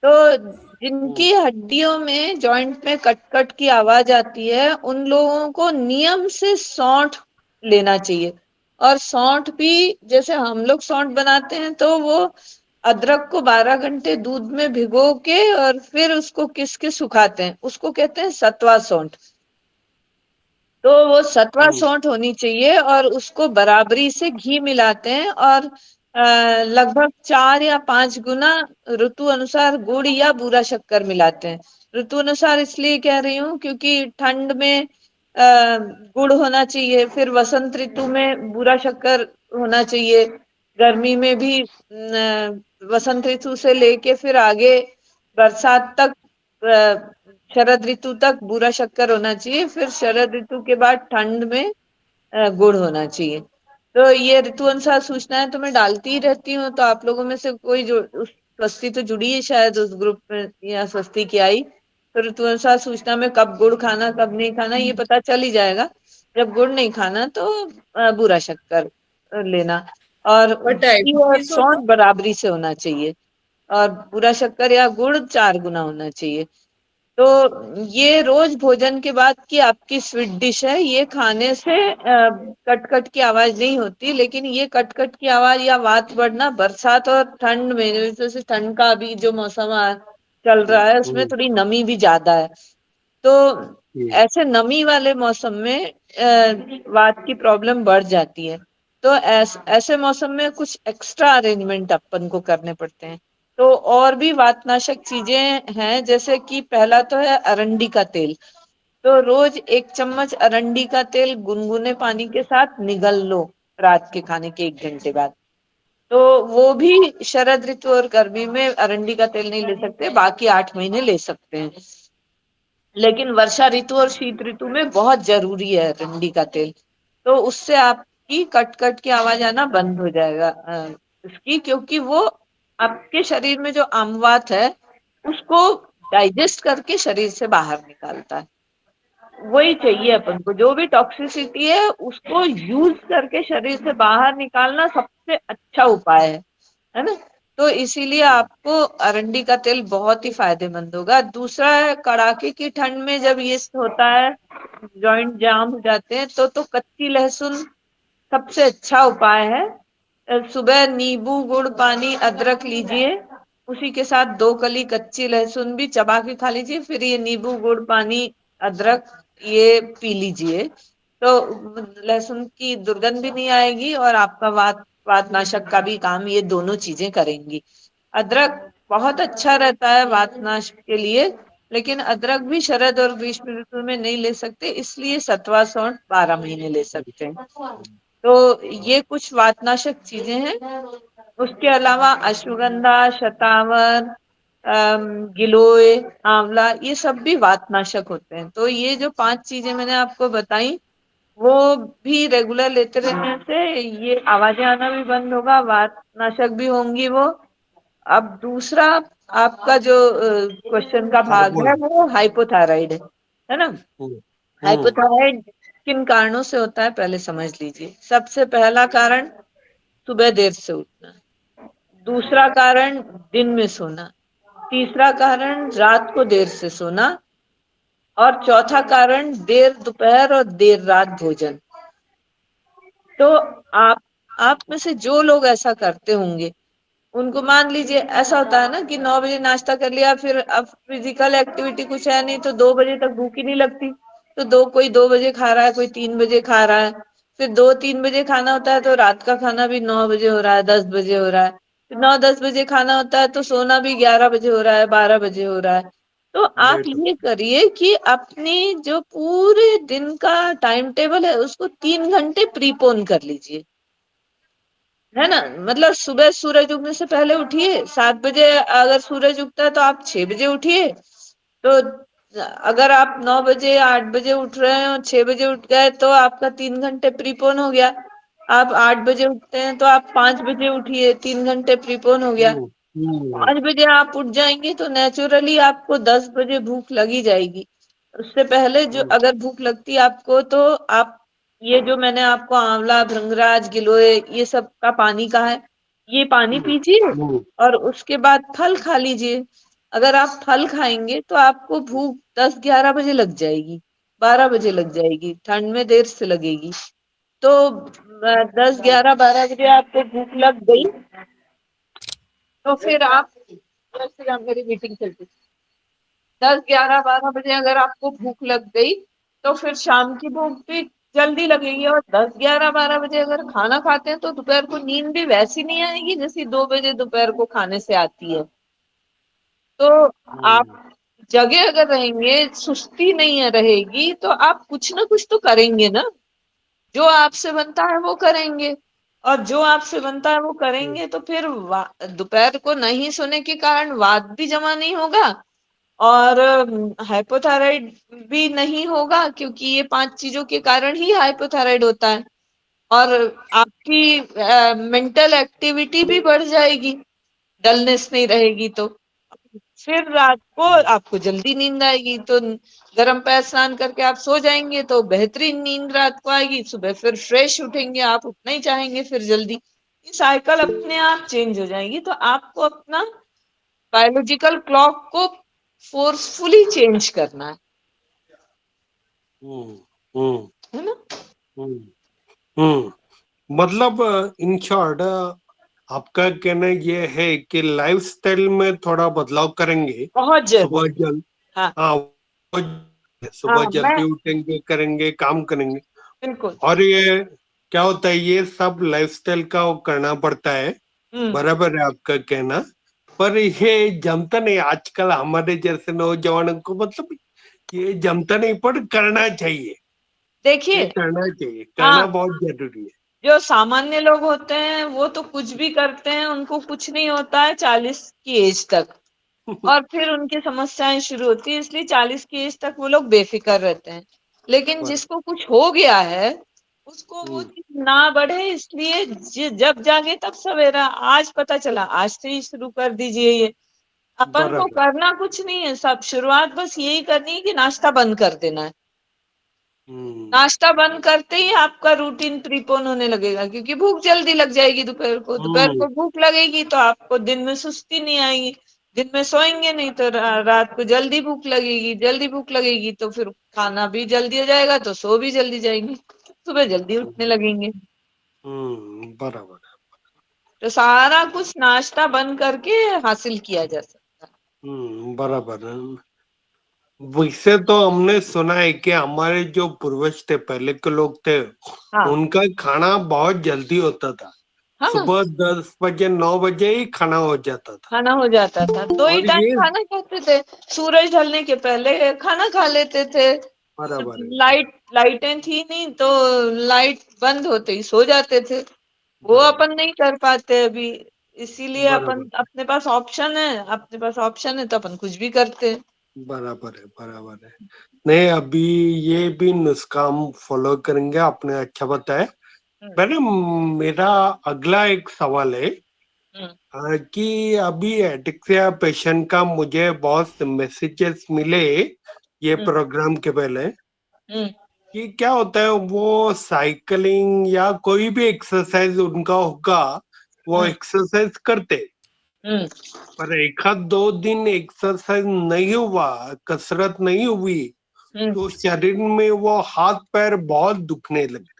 तो जिनकी हड्डियों में, जॉइंट में कट कट की आवाज आती है, उन लोगों को नियम से सौंठ लेना चाहिए। और सौंठ भी जैसे हम लोग सौंठ बनाते हैं, तो वो अदरक को 12 घंटे दूध में भिगो के और फिर उसको किस के सुखाते हैं, उसको कहते हैं सत्वा सौंठ। तो वो सत्वा सौंठ होनी चाहिए और उसको बराबरी से घी मिलाते हैं, और लगभग 4 या 5 गुना ऋतु अनुसार गुड़ या बूरा शक्कर मिलाते हैं। ऋतु अनुसार इसलिए कह रही हूँ क्योंकि ठंड में गुड़ होना चाहिए, फिर वसंत ऋतु में बूरा शक्कर होना चाहिए, गर्मी में भी वसंत ऋतु से लेके फिर आगे बरसात तक, शरद ऋतु तक बूरा शक्कर होना चाहिए, फिर शरद ऋतु के बाद ठंड में गुड़ होना चाहिए। तो ये ऋतु अनुसार सूचनाएं तो मैं डालती ही रहती हूँ, तो आप लोगों में से कोई जो स्वस्ति तो जुड़ी है शायद उस ग्रुप में, या स्वस्ति की आई, तो ऋतु अनुसार सूचना में कब गुड़ खाना कब नहीं खाना ये पता चल ही जाएगा। जब गुड़ नहीं खाना तो बूरा शक्कर लेना, और और घी और डायबिटीज हो सौंठ तो? बराबरी से होना चाहिए, और बूरा शक्कर या गुड़ 4 गुना होना चाहिए। तो ये रोज भोजन के बाद की आपकी स्वीट डिश है। ये खाने से कट कट की आवाज नहीं होती, लेकिन ये कट कट की आवाज या वात बढ़ना बरसात और ठंड में, जैसे ठंड का अभी जो मौसम चल रहा है उसमें थोड़ी नमी भी ज्यादा है, तो ऐसे नमी वाले मौसम में वात की प्रॉब्लम बढ़ जाती है। तो ऐसे मौसम में कुछ एक्स्ट्रा अरेंजमेंट अपन को करने पड़ते हैं। तो और भी वातनाशक चीजें हैं, जैसे कि पहला तो है अरंडी का तेल। तो रोज 1 चम्मच अरंडी का तेल गुनगुने पानी के साथ निगल लो रात के खाने के 1 घंटे बाद। तो वो भी शरद ऋतु और गर्मी में अरंडी का तेल नहीं ले सकते, बाकी 8 महीने ले सकते हैं, लेकिन वर्षा ऋतु और शीत ऋतु में बहुत जरूरी है अरंडी का तेल। तो उससे आपकी कट कट की आवाज आना बंद हो जाएगा, इसकी, क्योंकि वो आपके शरीर में जो अम्लवात है उसको डाइजेस्ट करके शरीर से बाहर निकालता है। वही चाहिए अपन को, जो भी टॉक्सिसिटी है उसको यूज करके शरीर से बाहर निकालना सबसे अच्छा उपाय है ना। तो इसीलिए आपको अरंडी का तेल बहुत ही फायदेमंद होगा। दूसरा है, कड़ाके की ठंड में जब ये होता है, जॉइंट जाम हो जाते हैं, तो कच्ची लहसुन सबसे अच्छा उपाय है। सुबह नींबू गुड़ पानी अदरक लीजिए, उसी के साथ 2 कली कच्ची लहसुन भी चबा के खा लीजिए, फिर ये नींबू गुड़ पानी अदरक ये पी लीजिए। तो लहसुन की दुर्गंध भी नहीं आएगी और आपका वातनाशक का भी काम ये दोनों चीजें करेंगी। अदरक बहुत अच्छा रहता है वातनाशक के लिए, लेकिन अदरक भी शरद और ग्रीष्म ऋतु में नहीं ले सकते, इसलिए सत्वा सौंठ 12 महीने ले सकते हैं। तो ये कुछ वातनाशक चीजें हैं। उसके अलावा अश्वगंधा, शतावर, गिलोय, आंवला, ये सब भी वातनाशक होते हैं। तो ये जो 5 चीजें मैंने आपको बताई, वो भी रेगुलर लेते रहने से ये आवाजें आना भी बंद होगा, वातनाशक भी होंगी वो। अब दूसरा आपका जो क्वेश्चन का भाग है वो हाइपोथायराइड है ना। हाइपोथायराइड किन कारणों से होता है पहले समझ लीजिए। सबसे पहला कारण सुबह देर से उठना, दूसरा कारण दिन में सोना, तीसरा कारण रात को देर से सोना, और चौथा कारण देर दोपहर और देर रात भोजन। तो आप में से जो लोग ऐसा करते होंगे, उनको मान लीजिए ऐसा होता है ना कि 9 बजे नाश्ता कर लिया, फिर अब फिजिकल एक्टिविटी कुछ है नहीं तो 2 बजे तक भूख ही नहीं लगती, तो कोई 2 बजे खा रहा है, कोई 3 बजे खा रहा है, फिर 2-3 बजे खाना होता है तो रात का खाना भी 9 बजे हो रहा है, 10 बजे हो रहा है, फिर 9-10 बजे खाना होता है तो सोना भी 11 बजे हो रहा है, 12 बजे हो रहा है। तो आप राइट। ये करिए कि अपनी जो पूरे दिन का टाइम टेबल है उसको 3 घंटे प्रीपोन कर लीजिए, है ना। मतलब सुबह सूरज उगने से पहले उठिए 7 बजे, अगर सूरज उगता है तो आप 6 बजे उठिए। तो अगर आप 9 बजे 8 बजे उठ रहे हैं और 6 बजे उठ गए तो आपका 3 घंटे प्रीपोन हो गया। आप 8 बजे उठते हैं तो आप 5 बजे उठिए, 3 घंटे प्रीपोन हो गया। हम्म। 5 बजे आप उठ जाएंगे तो नेचुरली आपको 10 बजे भूख लगी जाएगी। उससे पहले जो हम्म। अगर भूख लगती है आपको, तो आप ये जो मैंने आपको आंवला, भृंगराज, गिलोय ये सब का पानी कहा है, ये पानी हम्म। पीजिए हम्म। और उसके बाद फल खा लीजिए। अगर आप फल खाएंगे तो आपको भूख 10-11 बजे लग जाएगी, 12 बजे लग जाएगी, ठंड में देर से लगेगी। तो 10-11-12 बजे आपको भूख लग गई तो फिर आप, जैसे मेरी मीटिंग चलती, 10-11-12 बजे अगर आपको भूख लग गई तो फिर शाम की भूख भी जल्दी लगेगी। और 10-11-12 बजे अगर खाना खाते हैं तो दोपहर को नींद भी वैसी नहीं आएगी जैसी 2 बजे दोपहर को खाने से आती है। तो आप हम्म। जगह अगर रहेंगे, सुस्ती नहीं है रहेगी, तो आप कुछ ना कुछ तो करेंगे ना। जो आपसे बनता है वो करेंगे, और जो आपसे बनता है वो करेंगे तो फिर दोपहर को नहीं सोने के कारण वात भी जमा नहीं होगा, और हाइपोथायराइड भी नहीं होगा, क्योंकि ये 5 चीजों के कारण ही हाइपोथायराइड होता है। और आपकी मेंटल एक्टिविटी भी बढ़ जाएगी, डलनेस नहीं रहेगी तो फिर रात को आपको जल्दी नींद आएगी। तो गर्म पैर स्नान करके आप सो जाएंगे तो बेहतरीन नींद रात को आएगी, सुबह फिर फ्रेश उठेंगे, आप उठना ही चाहेंगे फिर जल्दी। ये साइकिल अपने आप चेंज हो जाएगी। तो आपको अपना बायोलॉजिकल क्लॉक को फोर्सफुली चेंज करना हम्म। हम्म। है ना। हम्म। मतलब इन शॉर्ट आपका कहना ये है कि लाइफस्टाइल में थोड़ा बदलाव करेंगे। बहुत सुबह जरूरी। जल्द, हाँ हाँ, सुबह हाँ, मैं जल्दी उठेंगे, करेंगे, काम करेंगे। बिल्कुल। और ये क्या होता है, ये सब लाइफस्टाइल का वो करना पड़ता है। हम्म। बराबर है आपका कहना। पर ये जमता नहीं आजकल हमारे जैसे नौजवानों को, मतलब ये जमता नहीं, पर करना चाहिए। ये देखिए, करना चाहिए, करना हाँ, बहुत जरूरी है। जो सामान्य लोग होते हैं वो तो कुछ भी करते हैं, उनको कुछ नहीं होता है 40 की एज तक, और फिर उनकी समस्याएं शुरू होती है, इसलिए 40 की एज तक वो लोग बेफिक्र रहते हैं। लेकिन बराबर। जिसको कुछ हो गया है उसको वो हम्म। चीज ना बढ़े, इसलिए जब जागे तब सवेरा। आज पता चला, आज से ही शुरू कर दीजिए ये। अपन को बराबर। करना कुछ नहीं है, सब शुरुआत बस यही करनी है कि नाश्ता बंद कर देना है। हम्म। नाश्ता बंद करते ही आपका रूटीन प्रीपोन होने लगेगा, क्योंकि भूख जल्दी लग जाएगी दोपहर को। दोपहर हम्म। को भूख लगेगी तो आपको दिन में सुस्ती नहीं आएगी। दिन में सोएंगे नहीं तो रात को जल्दी भूख लगेगी। जल्दी भूख लगेगी तो फिर खाना भी जल्दी हो जाएगा तो सो भी जल्दी जाएंगे, सुबह जल्दी उठने लगेंगे। बराबर। तो सारा कुछ नाश्ता बंद करके हासिल किया जा सकता है। बराबर। वैसे तो हमने सुना है कि हमारे जो पूर्वज थे, पहले के लोग थे, हाँ उनका खाना बहुत जल्दी होता था। हाँ, सुबह 10 बजे 9 बजे ही खाना हो जाता था। खाना हो जाता था, दो ही और टाइम ये खाना खाते थे। सूरज ढलने के पहले खाना खा लेते थे। बराबर है। लाइटें थी नहीं तो लाइट बंद होते ही सो जाते थे। वो बराबर। अपन नहीं कर पाते अभी, इसीलिए अपन, बराबर। अपने पास ऑप्शन है, अपने पास ऑप्शन है तो अपन कुछ भी करते हैं। बराबर है। बराबर है। नहीं, अभी ये भी नुस्खा हम फॉलो करेंगे, आपने अच्छा बताया। हम्म। मैडम, मेरा अगला एक सवाल है हम्म। कि अभी एडिक्सिया पेशेंट का मुझे बहुत मैसेजेस मिले ये हम्म। प्रोग्राम के पहले, हम्म। कि क्या होता है, वो साइकिलिंग या कोई भी एक्सरसाइज उनका होगा, वो हम्म। एक्सरसाइज करते, हम्म पर एक आध 2 दिन एक्सरसाइज नहीं हुआ, कसरत नहीं हुई, हम्म। तो शरीर में वो हाथ पैर बहुत दुखने लगते।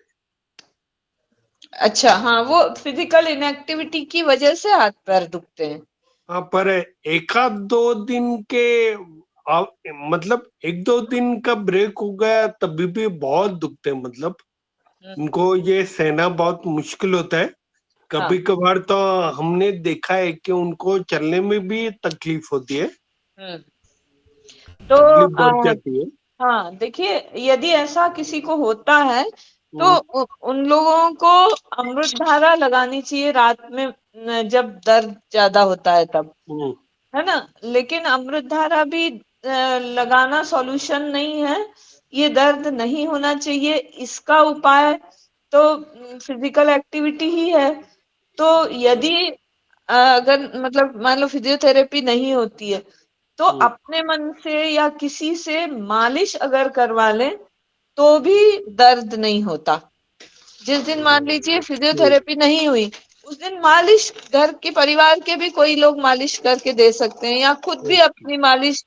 अच्छा, हाँ, वो फिजिकल इनएक्टिविटी की वजह से हाथ पैर दुखते हैं। हाँ, पर एक आध 2 दिन के आ, मतलब 1-2 दिन का ब्रेक हो गया तभी भी बहुत दुखते, मतलब हम्म, इनको ये सहना बहुत मुश्किल होता है। हाँ। कभी कभार तो हमने देखा है कि उनको चलने में भी तकलीफ होती है, हम्म। तो तकलीफ बढ़ जाती है। हाँ, देखिए, यदि ऐसा किसी को होता है तो हम्म, उन लोगों को अमृत धारा लगानी चाहिए रात में, जब दर्द ज्यादा होता है तब, हम्म, है ना। लेकिन अमृत धारा भी लगाना सॉल्यूशन नहीं है। ये दर्द नहीं होना चाहिए, इसका उपाय तो फिजिकल एक्टिविटी ही है। तो यदि अगर मतलब मान लो फिजियोथेरेपी नहीं होती है, तो हम्म, अपने मन से या किसी से मालिश अगर करवा लें तो भी दर्द नहीं होता। जिस दिन मान लीजिए हम्म, फिजियोथेरेपी नहीं हुई, उस दिन मालिश घर के परिवार के भी कोई लोग मालिश करके दे सकते हैं, या खुद भी ओके, अपनी मालिश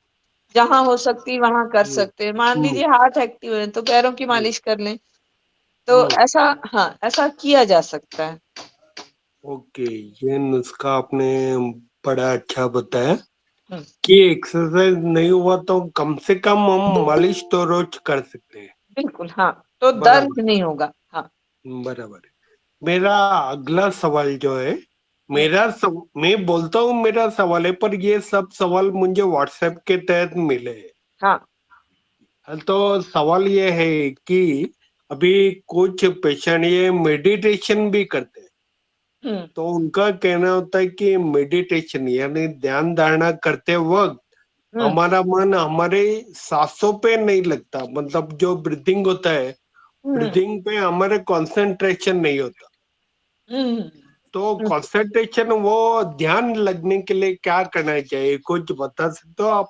जहां हो सकती वहां कर हम्म, सकते हैं। मान हम्म, लीजिए हाथ एक्टिव है तो पैरों की हम्म, मालिश कर लें। तो हम्म, ऐसा, हाँ, ऐसा किया जा सकता है। ओके। ये नुस्खा आपने बड़ा अच्छा बताया हम्म, कि एक्सरसाइज नहीं हुआ तो कम से कम हम मालिश तो रोज कर सकते हैं। बिल्कुल, हाँ, तो बराबर, दर्द नहीं होगा। हाँ। बराबर। मेरा अगला सवाल जो है, हम्म, मैं बोलता हूँ मेरा सवाल है, पर ये सब सवाल मुझे व्हाट्सएप के तहत मिले हैं। हाँ। तो सवाल ये है कि अभी कुछ पेशेंट ये मेडिटेशन भी करते हैं, हम्म तो उनका कहना होता है कि मेडिटेशन यानी ध्यान धारणा करते वक्त हम्म हमारा मन हमारे सांसों पे नहीं लगता, मतलब जो ब्रीदिंग होता है, हम्म ब्रीदिंग पे हमारे कंसंट्रेशन नहीं होता। हम्म तो हम्म। कंसंट्रेशन, वो ध्यान लगने के लिए क्या करना चाहिए, कुछ बता सकते हो आप?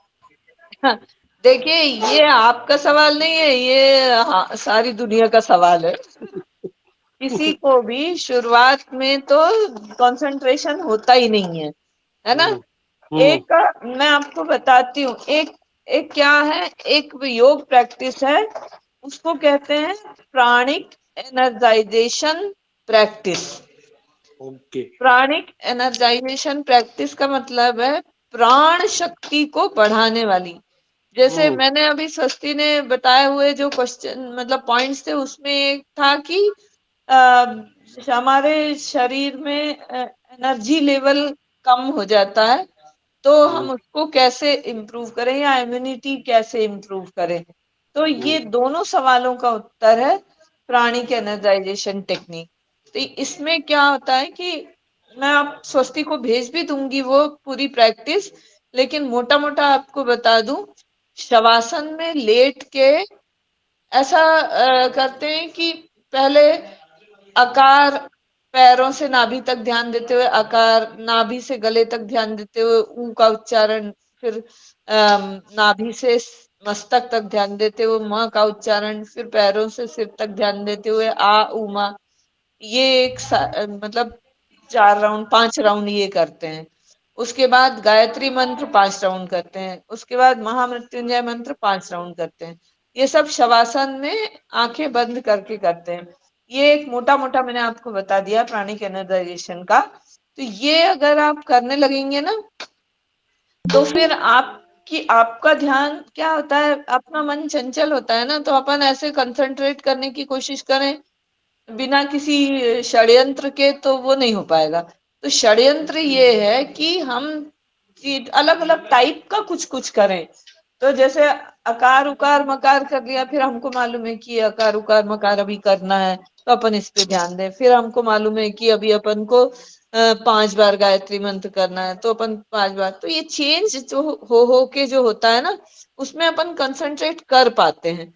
हाँ, देखिए, ये आपका सवाल नहीं है, ये हाँ, सारी दुनिया का सवाल है। किसी को भी शुरुआत में तो कंसंट्रेशन होता ही नहीं है ना। हम्म, हम्म, एक, मैं आपको बताती हूँ, एक एक क्या है, एक योग प्रैक्टिस है, उसको कहते हैं प्राणिक एनर्जाइजेशन प्रैक्टिस। ओके, प्राणिक एनर्जाइजेशन प्रैक्टिस का मतलब है प्राण शक्ति को बढ़ाने वाली। जैसे हम्म, मैंने अभी स्वस्ति ने बताए हुए जो क्वेश्चन मतलब पॉइंट्स थे, उसमें एक था कि अ, हमारे शरीर में एनर्जी लेवल कम हो जाता है, तो हम्म, हम उसको कैसे इम्प्रूव करें या इम्यूनिटी कैसे इम्प्रूव करें। तो हम्म, ये दोनों सवालों का उत्तर है प्राणिक एनर्जाइजेशन टेक्निक। तो इसमें क्या होता है कि मैं आप स्वस्ति को भेज भी दूंगी वो पूरी प्रैक्टिस, लेकिन मोटा मोटा आपको बता दूं। शवासन में लेट के ऐसा करते हैं कि पहले आकार, पैरों से नाभि तक ध्यान देते हुए आकार, नाभि से गले तक ध्यान देते हुए ऊ का उच्चारण, फिर नाभि से मस्तक तक ध्यान देते हुए म का उच्चारण, फिर पैरों से सिर तक ध्यान देते हुए आ ऊ मा। ये मतलब 4 राउंड 5 राउंड ये करते हैं। उसके बाद गायत्री मंत्र 5 राउंड करते हैं। उसके बाद महामृत्युंजय मंत्र 5 राउंड करते हैं। ये सब शवासन में आंखें बंद करके करते हैं। ये एक मोटा मोटा मैंने आपको बता दिया प्राणिक एनर्जाइजेशन का। तो ये अगर आप करने लगेंगे ना, तो फिर आपका ध्यान क्या होता है, अपना मन चंचल होता है ना, तो अपन ऐसे कंसंट्रेट करने की कोशिश करें बिना किसी षड्यंत्र के, तो वो नहीं हो पाएगा। तो षड्यंत्र ये है कि हम अलग अलग टाइप का कुछ कुछ करें। तो जैसे अकार उकार मकार कर लिया, फिर हमको मालूम है कि अकार उकार मकार अभी करना है, तो अपन इस पे ध्यान दें। फिर हमको मालूम है कि अभी अपन को 5 बार गायत्री मंत्र करना है, तो अपन 5 बार। तो ये चेंज जो हो के जो होता है ना, उसमें अपन कंसंट्रेट कर पाते हैं।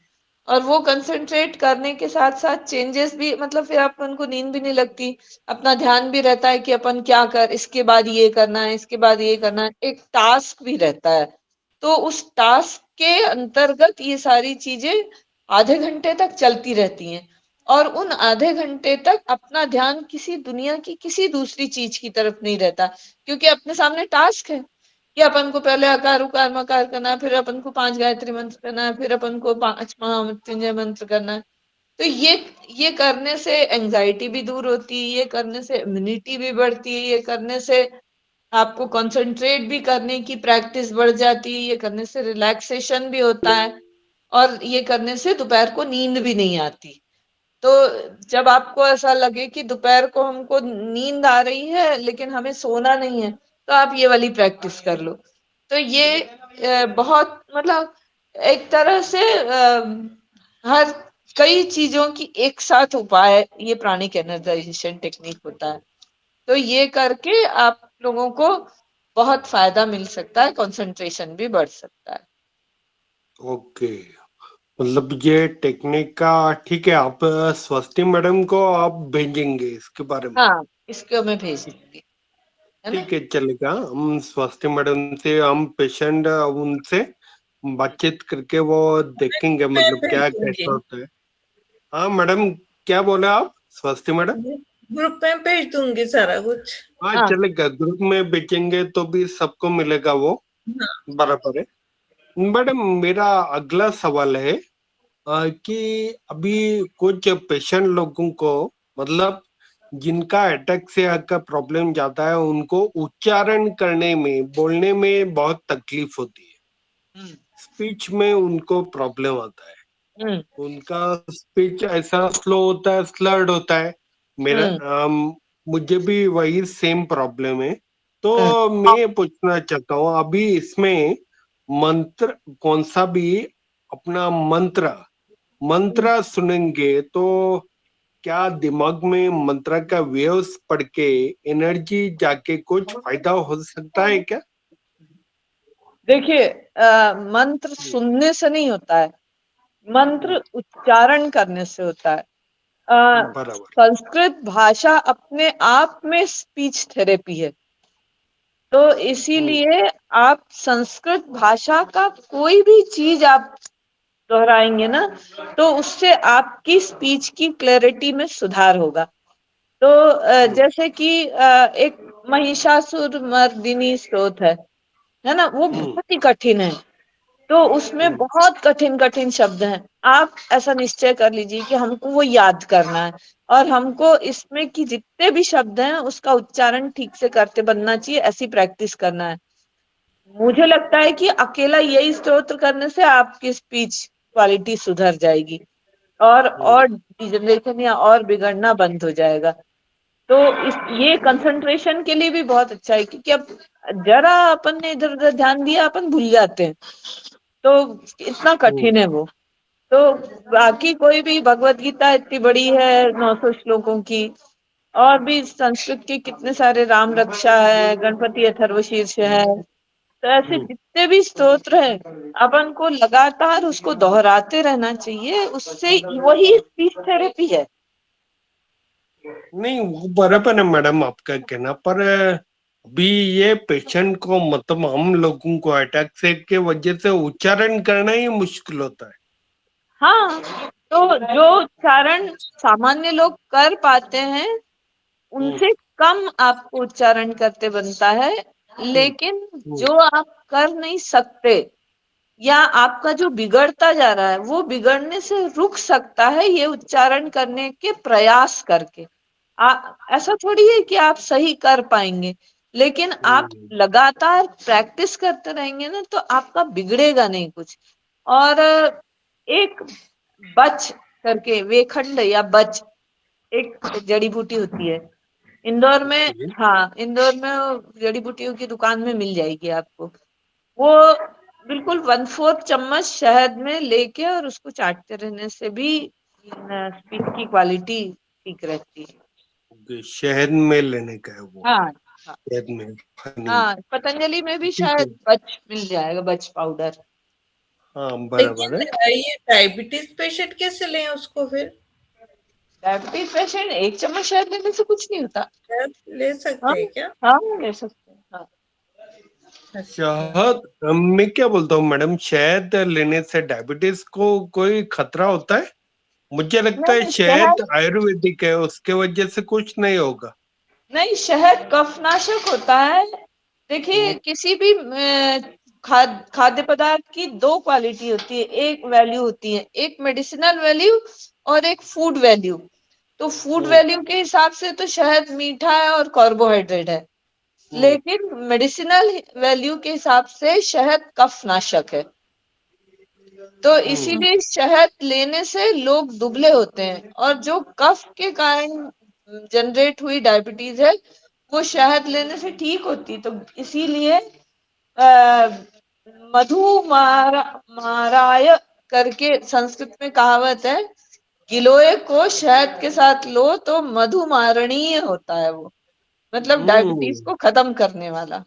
और वो कंसंट्रेट करने के साथ साथ चेंजेस भी, मतलब फिर अपन को नींद भी नहीं लगती, अपना ध्यान भी रहता है कि अपन क्या कर, इसके बाद ये करना है, इसके बाद ये करना है, एक टास्क भी रहता है। तो उस टास्क के अंतर्गत ये सारी चीजें आधे घंटे तक चलती रहती हैं। और उन आधे घंटे तक अपना ध्यान किसी दुनिया की किसी दूसरी चीज की तरफ नहीं रहता, क्योंकि अपने सामने टास्क है कि अपन को पहले अकार उकार मकार करना है, फिर अपन को 5 गायत्री मंत्र करना है, फिर अपन को 5 महामृत्युंजय मंत्र करना है। तो ये करने से एंजाइटी भी दूर होती है, ये करने से इम्यूनिटी भी बढ़ती है, ये करने से आपको कंसंट्रेट भी करने की प्रैक्टिस बढ़ जाती है, ये करने से रिलैक्सेशन भी होता है, और ये करने से दोपहर को नींद भी नहीं आती। तो जब आपको ऐसा लगे कि दोपहर को हमको नींद आ रही है लेकिन हमें सोना नहीं है, तो आप ये वाली प्रैक्टिस कर लो। तो ये बहुत मतलब एक तरह से हर कई चीजों की एक साथ उपाय ये प्राणिक एनर्जाइजेशन टेक्निक होता है। तो ये करके आप लोगों को बहुत फायदा मिल सकता है, कंसंट्रेशन भी बढ़ सकता है। ओके, मतलब ये टेक्निक का ठीक है, आप स्वस्ति मैडम को आप भेजेंगे इसके बारे में? हाँ, इसको मैं भेज दूंगी, है ना। ठीक है, चलेगा। हम स्वस्ति मैडम से हम पेशेंट उनसे बातचीत करके वो देखेंगे मैं मतलब भेज क्या दूंगी, कैसा होता है। हाँ मैडम, क्या बोले आप स्वस्ति मैडम? ग्रुप में भेज दूंगी सारा कुछ। हाँ हाँ, चलेगा, ग्रुप में बेचेंगे तो भी सबको मिलेगा वो, हाँ, बराबर है। मैडम मेरा अगला सवाल है कि अभी कुछ पेशेंट लोगों को मतलब जिनका अटैक से का प्रॉब्लम जाता है, उनको उच्चारण करने में बोलने में बहुत तकलीफ होती है, हम्म, स्पीच में उनको प्रॉब्लम आता है, हम्म, उनका स्पीच ऐसा स्लो होता है, स्लर्ड होता है। मेरा हम्म, मुझे भी वही सेम प्रॉब्लम है। तो हम्म, मैं पूछना चाहता हूँ अभी इसमें मंत्र कौन सा भी अपना मंत्र हम्म। मंत्र सुनेंगे तो क्या दिमाग में मंत्र का वेव्स पढ़ के एनर्जी जाके कुछ फायदा हो सकता है क्या? देखिए, मंत्र सुनने से नहीं होता है, मंत्र उच्चारण करने से होता है। बराबर। संस्कृत भाषा अपने आप में स्पीच थेरेपी है। तो हम्म, इसीलिए आप संस्कृत भाषा का कोई भी चीज आप दोहराएंगे ना, तो उससे आपकी स्पीच की क्लैरिटी में सुधार होगा। तो हम्म, जैसे कि एक महिषासुर मर्दिनी स्तोत्र है ना, वो हम्म, बहुत ही कठिन है। तो उसमें हम्म, बहुत कठिन कठिन शब्द हैं। आप ऐसा निश्चय कर लीजिए कि हमको वो याद करना है, और हमको इसमें की जितने भी शब्द हैं उसका उच्चारण ठीक से करते बनना चाहिए, ऐसी प्रैक्टिस करना है। मुझे लगता है कि अकेला यही स्तोत्र करने से आपकी स्पीच क्वालिटी सुधर जाएगी, हम्म, और डिजनरेशन या और बिगड़ना बंद हो जाएगा। तो इस ये कंसंट्रेशन के लिए भी बहुत अच्छा है, क्योंकि अब जरा अपन ने इधर उधर ध्यान दिया अपन भूल जाते हैं। तो इतना हम्म, कठिन है वो। तो बाकी कोई भी, भगवत गीता इतनी बड़ी है 900 श्लोकों की, और भी संस्कृत के कितने सारे, राम रक्षा है, गणपति अथर्वशीर्ष है। तो ऐसे हम्म। जितने भी स्तोत्र हैं, अपन को लगातार उसको दोहराते रहना चाहिए, उससे वही स्पीच थेरेपी है। नहीं वो बराबर है मैडम आपका कहना, पर अभी ये पेशेंट को मतलब हम लोगों को अटैक से के वजह से उच्चारण करना ही मुश्किल होता है। हाँ, तो जो उच्चारण सामान्य लोग कर पाते हैं हम्म, उनसे कम आपको उच्चारण करते बनता है। हम्म, लेकिन हम्म, जो आप कर नहीं सकते, या आपका जो बिगड़ता जा रहा है, वो बिगड़ने से रुक सकता है ये उच्चारण करने के प्रयास करके। ऐसा थोड़ी है कि आप सही कर पाएंगे, लेकिन आप हम्म, लगातार प्रैक्टिस करते रहेंगे ना, तो आपका बिगड़ेगा नहीं कुछ। और एक बच करके, वेखंड या बच, एक जड़ी बूटी होती है इंदौर में। ओके। हाँ, इंदौर में वो जड़ी बूटियों की दुकान में मिल जाएगी आपको। वो बिल्कुल 1/4 चम्मच शहद में लेके और उसको चाटते रहने से भी स्पीच की क्वालिटी ठीक रहती है। ओके, शहद में लेने का है वो, हाँ, हाँ, शहद में, हनी में। हाँ, पतंजलि में भी ठीक है। शायद बच मिल जाएगा, बच पाउडर। हाँ लेकिन बराबर है। ये डायबिटीज पेशेंट कैसे लें उसको फिर? डायबिटीज पेशेंट 1 चम्मच शहद लेने से कुछ नहीं होता। शायद ले हाँ, सकते हैं क्या? हाँ, ले सकते हैं, हाँ। अच्छा, शहद, मैं क्या बोलता हूँ मैडम, शहद लेने से डायबिटीज को कोई खतरा होता है? मुझे लगता है नहीं, शहद आयुर्वेदिक है, उसके वजह से कुछ नहीं होगा। नहीं, शहद कफनाशक होता है। देखिए, किसी भी खाद्य पदार्थ की दो क्वालिटी होती है, एक वैल्यू होती है, एक मेडिसिनल वैल्यू और एक फूड वैल्यू। तो फूड वैल्यू के हिसाब से तो शहद मीठा है और कार्बोहाइड्रेट है, लेकिन मेडिसिनल वैल्यू के हिसाब से शहद कफनाशक है। तो इसीलिए शहद लेने से लोग दुबले होते हैं, और जो कफ के कारण जनरेट हुई डायबिटीज है वो शहद लेने से ठीक होती। तो इसीलिए मधु माराय करके संस्कृत में कहावत है, गिलोय को शहद के साथ लो तो मधु मारणीय होता है वो, मतलब डायबिटीज को खत्म करने वाला।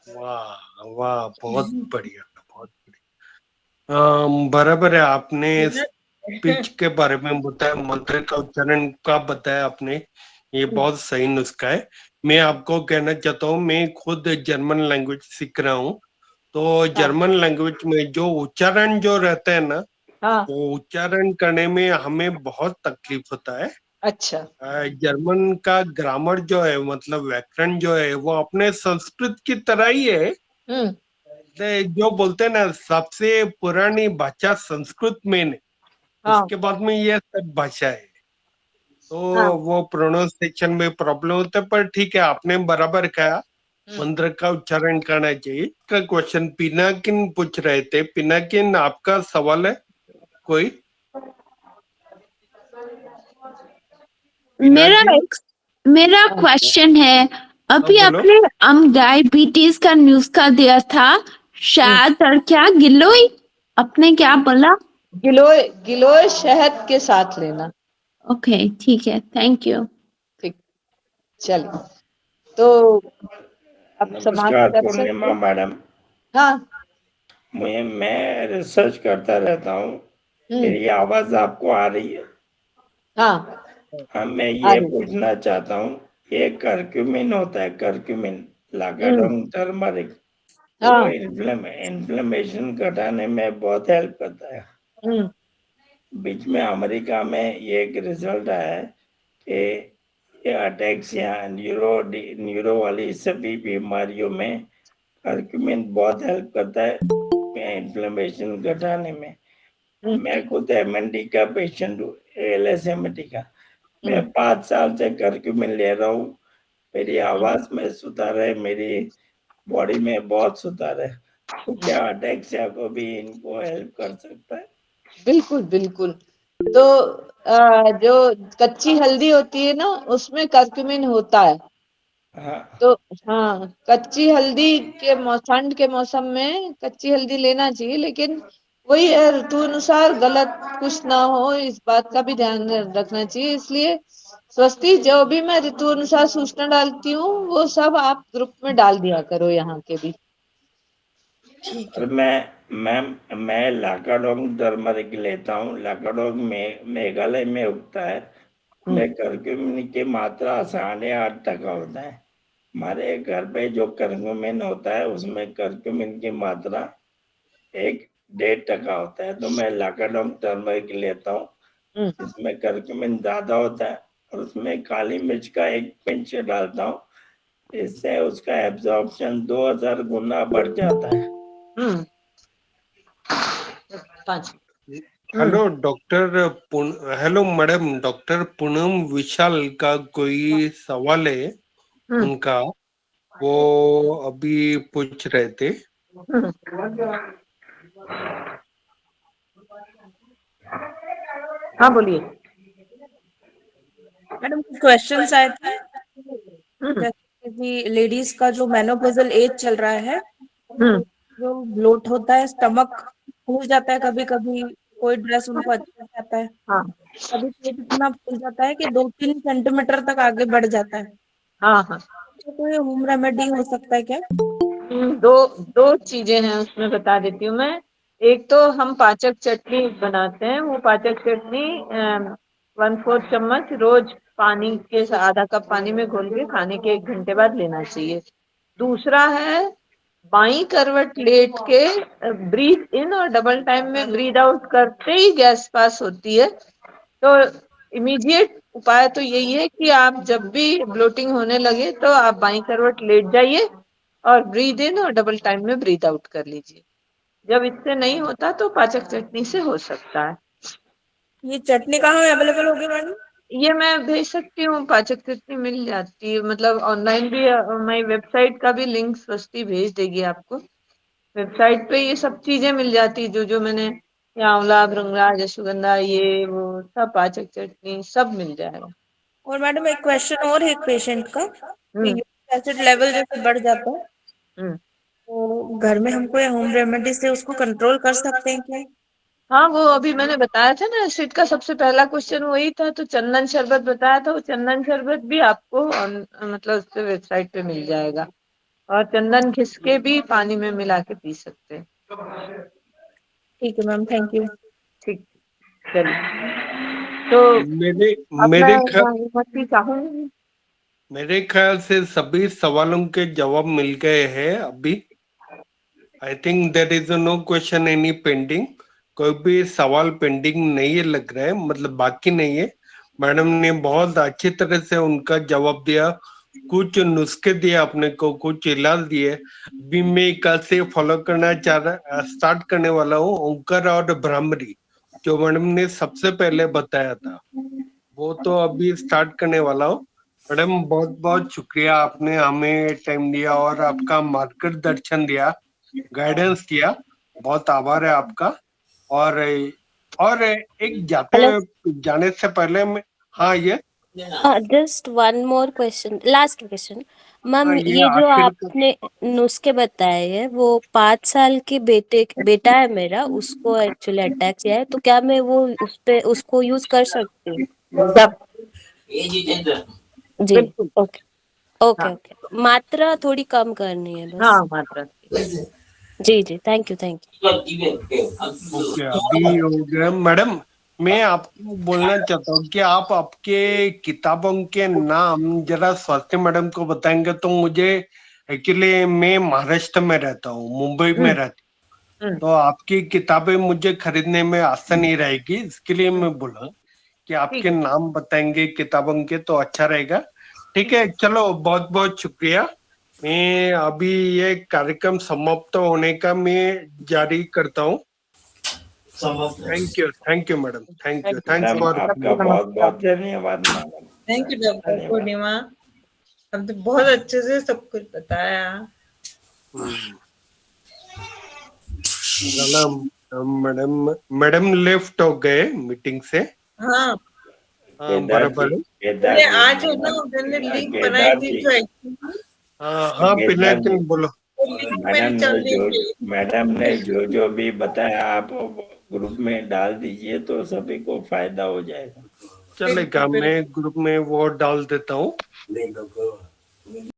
वाह वाह, बहुत बढ़िया, बहुत बढ़िया। बराबर है, आपने स्पीच के बारे में बताया, मंत्र का उच्चारण का बताया आपने, ये बहुत सही नुस्खा है। मैं आपको कहना चाहता हूँ, मैं खुद जर्मन लैंग्वेज सीख रहा हूँ, तो हाँ जर्मन लैंग्वेज में जो उच्चारण जो रहता है ना, हाँ। वो उच्चारण करने में हमें बहुत तकलीफ होता है। अच्छा। जर्मन का ग्रामर जो है, मतलब व्याकरण जो है, वो अपने संस्कृत की तरह ही है। हम्म। जो बोलते हैं ना, सबसे पुरानी भाषा संस्कृत में है, हाँ उसके बाद में ये सब भाषा है। तो हाँ। वो प्रोनाउंसिएशन में प्रॉब्लम होता है, पर ठीक है, आपने बराबर कहा, मंत्र का उच्चारण करना चाहिए। का क्वेश्चन पिनाकिन पूछ रहे थे, पिनाकिन आपका सवाल है कोई? मेरा पिनाकिन, मेरा क्वेश्चन है, हाँ अभी बोलो। आपने डायबिटीज का नुस्खा दिया था, शायद और क्या गिलोय, आपने क्या बोला? गिलोय, गिलोय शहद के साथ लेना। ओके, ठीक है, थैंक यू। ठीक, चलिए, तो अब समाप्त नमस्कार कर सकते पूर्णिमा हैं। मैडम। हाँ। मैं रिसर्च करता रहता हूँ। हम्म। मेरी आवाज आपको आ रही है? हाँ, हाँ, मैं आ ये रही। पूछना चाहता हूँ, ये करक्यूमिन होता है, करक्यूमिन हम्म। लाकाडोंग टर्मरिक, वो हाँ। इन्फ्लेमेशन घटाने में बहुत हेल्प करता है। हम्म। बीच में अमेरिका में ये एक रिजल्ट आया है कि ये अटैक्सिया, न्यूरो वाली सभी बीमारियों में करक्यूमिन बहुत हेल्प करता है इन्फ्लेमेशन घटाने में। हम्म। मैं खुद एमएनडी का पेशेंट हूँ, एएलएस एमडी का। मैं हम्म। 5 साल से करक्यूमिन ले रहा हूँ। मेरी आवाज में सुधार है, मेरी बॉडी में बहुत सुधार है। तो क्या अटैक्सिया को भी इनको हेल्प कर सकता है? बिल्कुल बिल्कुल। तो जो कच्ची हल्दी होती है ना, उसमें करक्यूमिन होता है। हाँ। तो हाँ, कच्ची हल्दी के ठंड के मौसम में कच्ची हल्दी लेना चाहिए, लेकिन वही है, ऋतु अनुसार गलत कुछ ना हो, इस बात का भी ध्यान रखना चाहिए। इसलिए स्वस्ति, जो भी मैं ऋतु अनुसार सूचना डालती हूँ वो सब आप ग्रुप में डाल दिया करो, यहाँ के भी। ठीक और है। मैं लाकाडोंग टर्मरिक लेता हूँ। लाकाडोंग में मेघालय में उगता है। हम्म। में करक्यूमिन की मात्रा 8.5% होता है। हमारे घर पे जो करक्यूमिन होता है उसमें करक्यूमिन की मात्रा 1.5% होता है। तो मैं लाकाडोंग टर्मरिक लेता हूँ, हम्म। इसमें करक्यूमिन ज्यादा होता है, और उसमें काली मिर्च का एक पिंच डालता हूँ। इससे उसका एब्जॉर्प्शन 2000 गुना बढ़ जाता है। हम्म। 5। हम्म। Hello doctor hello madam, doctor Poonam Vishal का कोई सवाल है हम्म। उनका, वो अभी पूछ रहे थे। हम्म। हाँ, बोलिए। मैडम, कुछ क्वेश्चंस आए थे, हम्म। जैसे कि लेडीज का जो मेनोपॉजल एज चल रहा है, हम्म। तो जो ब्लोट होता है, स्टमक फूल जाता है, कभी कभी कोई ड्रेस उनको अच्छा नहीं आता है, हाँ कभी पेट इतना फूल जाता है कि 2-3 सेंटीमीटर तक आगे बढ़ जाता है, हाँ हाँ। तो कोई होम रेमेडी हो सकता है क्या? दो दो चीजें हैं उसमें, बता देती हूँ मैं। एक तो हम पाचक चटनी बनाते हैं, वो पाचक चटनी 1/4 चम्मच रोज पानी के आधा कप पानी में घोल के खाने के 1 घंटे बाद लेना चाहिए। दूसरा है, बाई करवट लेट के ब्रीथ इन और डबल टाइम में ब्रीथ आउट करते ही गैस पास होती है, तो इमीडिएट उपाय तो यही है कि आप जब भी ब्लोटिंग होने लगे तो आप बाईं करवट लेट जाइए और ब्रीद इन और डबल टाइम में ब्रीद आउट कर लीजिए। जब इससे नहीं होता तो पाचक चटनी से हो सकता है। ये चटनी कहाँ अवेलेबल होगी मैडम? ये मैं भेज सकती हूँ, पाचक चटनी मिल जाती है, मतलब ऑनलाइन भी। मैं वेबसाइट का भी लिंक स्वस्ति भेज देगी आपको। वेबसाइट पे ये सब चीजें मिल जाती, जो मैंने, आंवला, भृंगराज, अश्वगंधा, ये वो सब, पाचक चटनी सब मिल जाएगा। और मैडम एक क्वेश्चन और है एक पेशेंट का, कि हम्म यूरिक एसिड लेवल जैसे बढ़ जाता है हम्म तो घर में हम कोई होम रेमेडी से उसको कंट्रोल कर सकते हैं क्या? हाँ, वो अभी मैंने बताया था ना, एसिड का सबसे पहला क्वेश्चन वही था, तो चंदन शरबत बताया था। वो चंदन शरबत भी आपको मतलब उससे वेबसाइट पे मिल जाएगा, और चंदन घिस के भी पानी में मिला के पी सकते हैं। ठीक है मैम, थैंक यू। ठीक, चलिए। तो मेरे अब मैं मेरे ख्याल अनुमति चाहूंगी। मेरे ख्याल से सभी सवालों के जवाब मिल गए हैं अभी। I think there is no question any pending. कोई भी सवाल पेंडिंग नहीं है लग रहा है, मतलब बाकी नहीं है। मैडम ने बहुत अच्छी तरह से उनका जवाब दिया, कुछ नुस्खे दिए अपने को, कुछ इलाज दिए। अभी मैं कल से फॉलो करना स्टार्ट करने वाला हूँ ओंकार और भ्रामरी, जो मैडम ने सबसे पहले बताया था, वो तो अभी स्टार्ट करने वाला हूँ। मैडम बहुत बहुत शुक्रिया, आपने हमें टाइम दिया और आपका मार्गदर्शन दिया, गाइडेंस दिया। बहुत आभार है आपका। और एक हेलो। जाने से पहले मैं, हाँ ये just one more question, last question. Ma'am, हाँ ये ये जो आखिर का। आपने नुस्खे बताए हैं, वो 5 साल के बेटा है मेरा, उसको एक्चुअली अटैक किया है, तो क्या मैं वो उसको यूज कर सकती हूँ? जब जी। बिल्कुल। ओके ओके हाँ ओके, मात्रा थोड़ी कम करनी है हाँ, बस। मात्रा। जी जी, thank you thank you. Okay, अभी हो गया मैडम। मैं आपको बोलना चाहता हूँ कि आप आपके किताबों के नाम जरा स्वास्थ्य मैडम को बताएंगे तो मुझे, एक्चुअली मैं महाराष्ट्र में रहता हूँ, मुंबई में हम्म रहता हूँ, हम्म तो आपकी किताबें मुझे खरीदने में आसानी रहेगी, इसके लिए मैं बोला कि ठीक आपके है। नाम बताएंगे किताबों के तो अच्छा रहेगा। ठीक है, चलो बहुत बहुत शुक्रिया। मैं अभी ये कार्यक्रम समाप्त होने का मैं जारी करता हूँ। Thank you madam, thank you, thank you. Thanks madam for. आपका सबको बहुत नमस्कार। बहुत धन्यवाद मैडम। थैंक यू डॉक्टर धन्यवाद। पूर्णिमा, हमने बहुत अच्छे से सब कुछ बताया। चलो मैडम, मैडम लेफ्ट हो गए मीटिंग से। हाँ, हाँ केदार जी, बराबर है। केदार मैंने जी, आज है ना, मैंने लिंक बनाई केदार थी जी, जो एक्चुअली हाँ हाँ, केदार जी, पिनाकिन बोलो। वो लिंक मेरी चल रही थी। मैडम ने जो भी बताया आप ग्रुप में डाल दीजिए तो सभी को फायदा हो जाएगा। चलेगा, बिल्कुल मैं बिल्कुल। ग्रुप में वो डाल देता हूँ।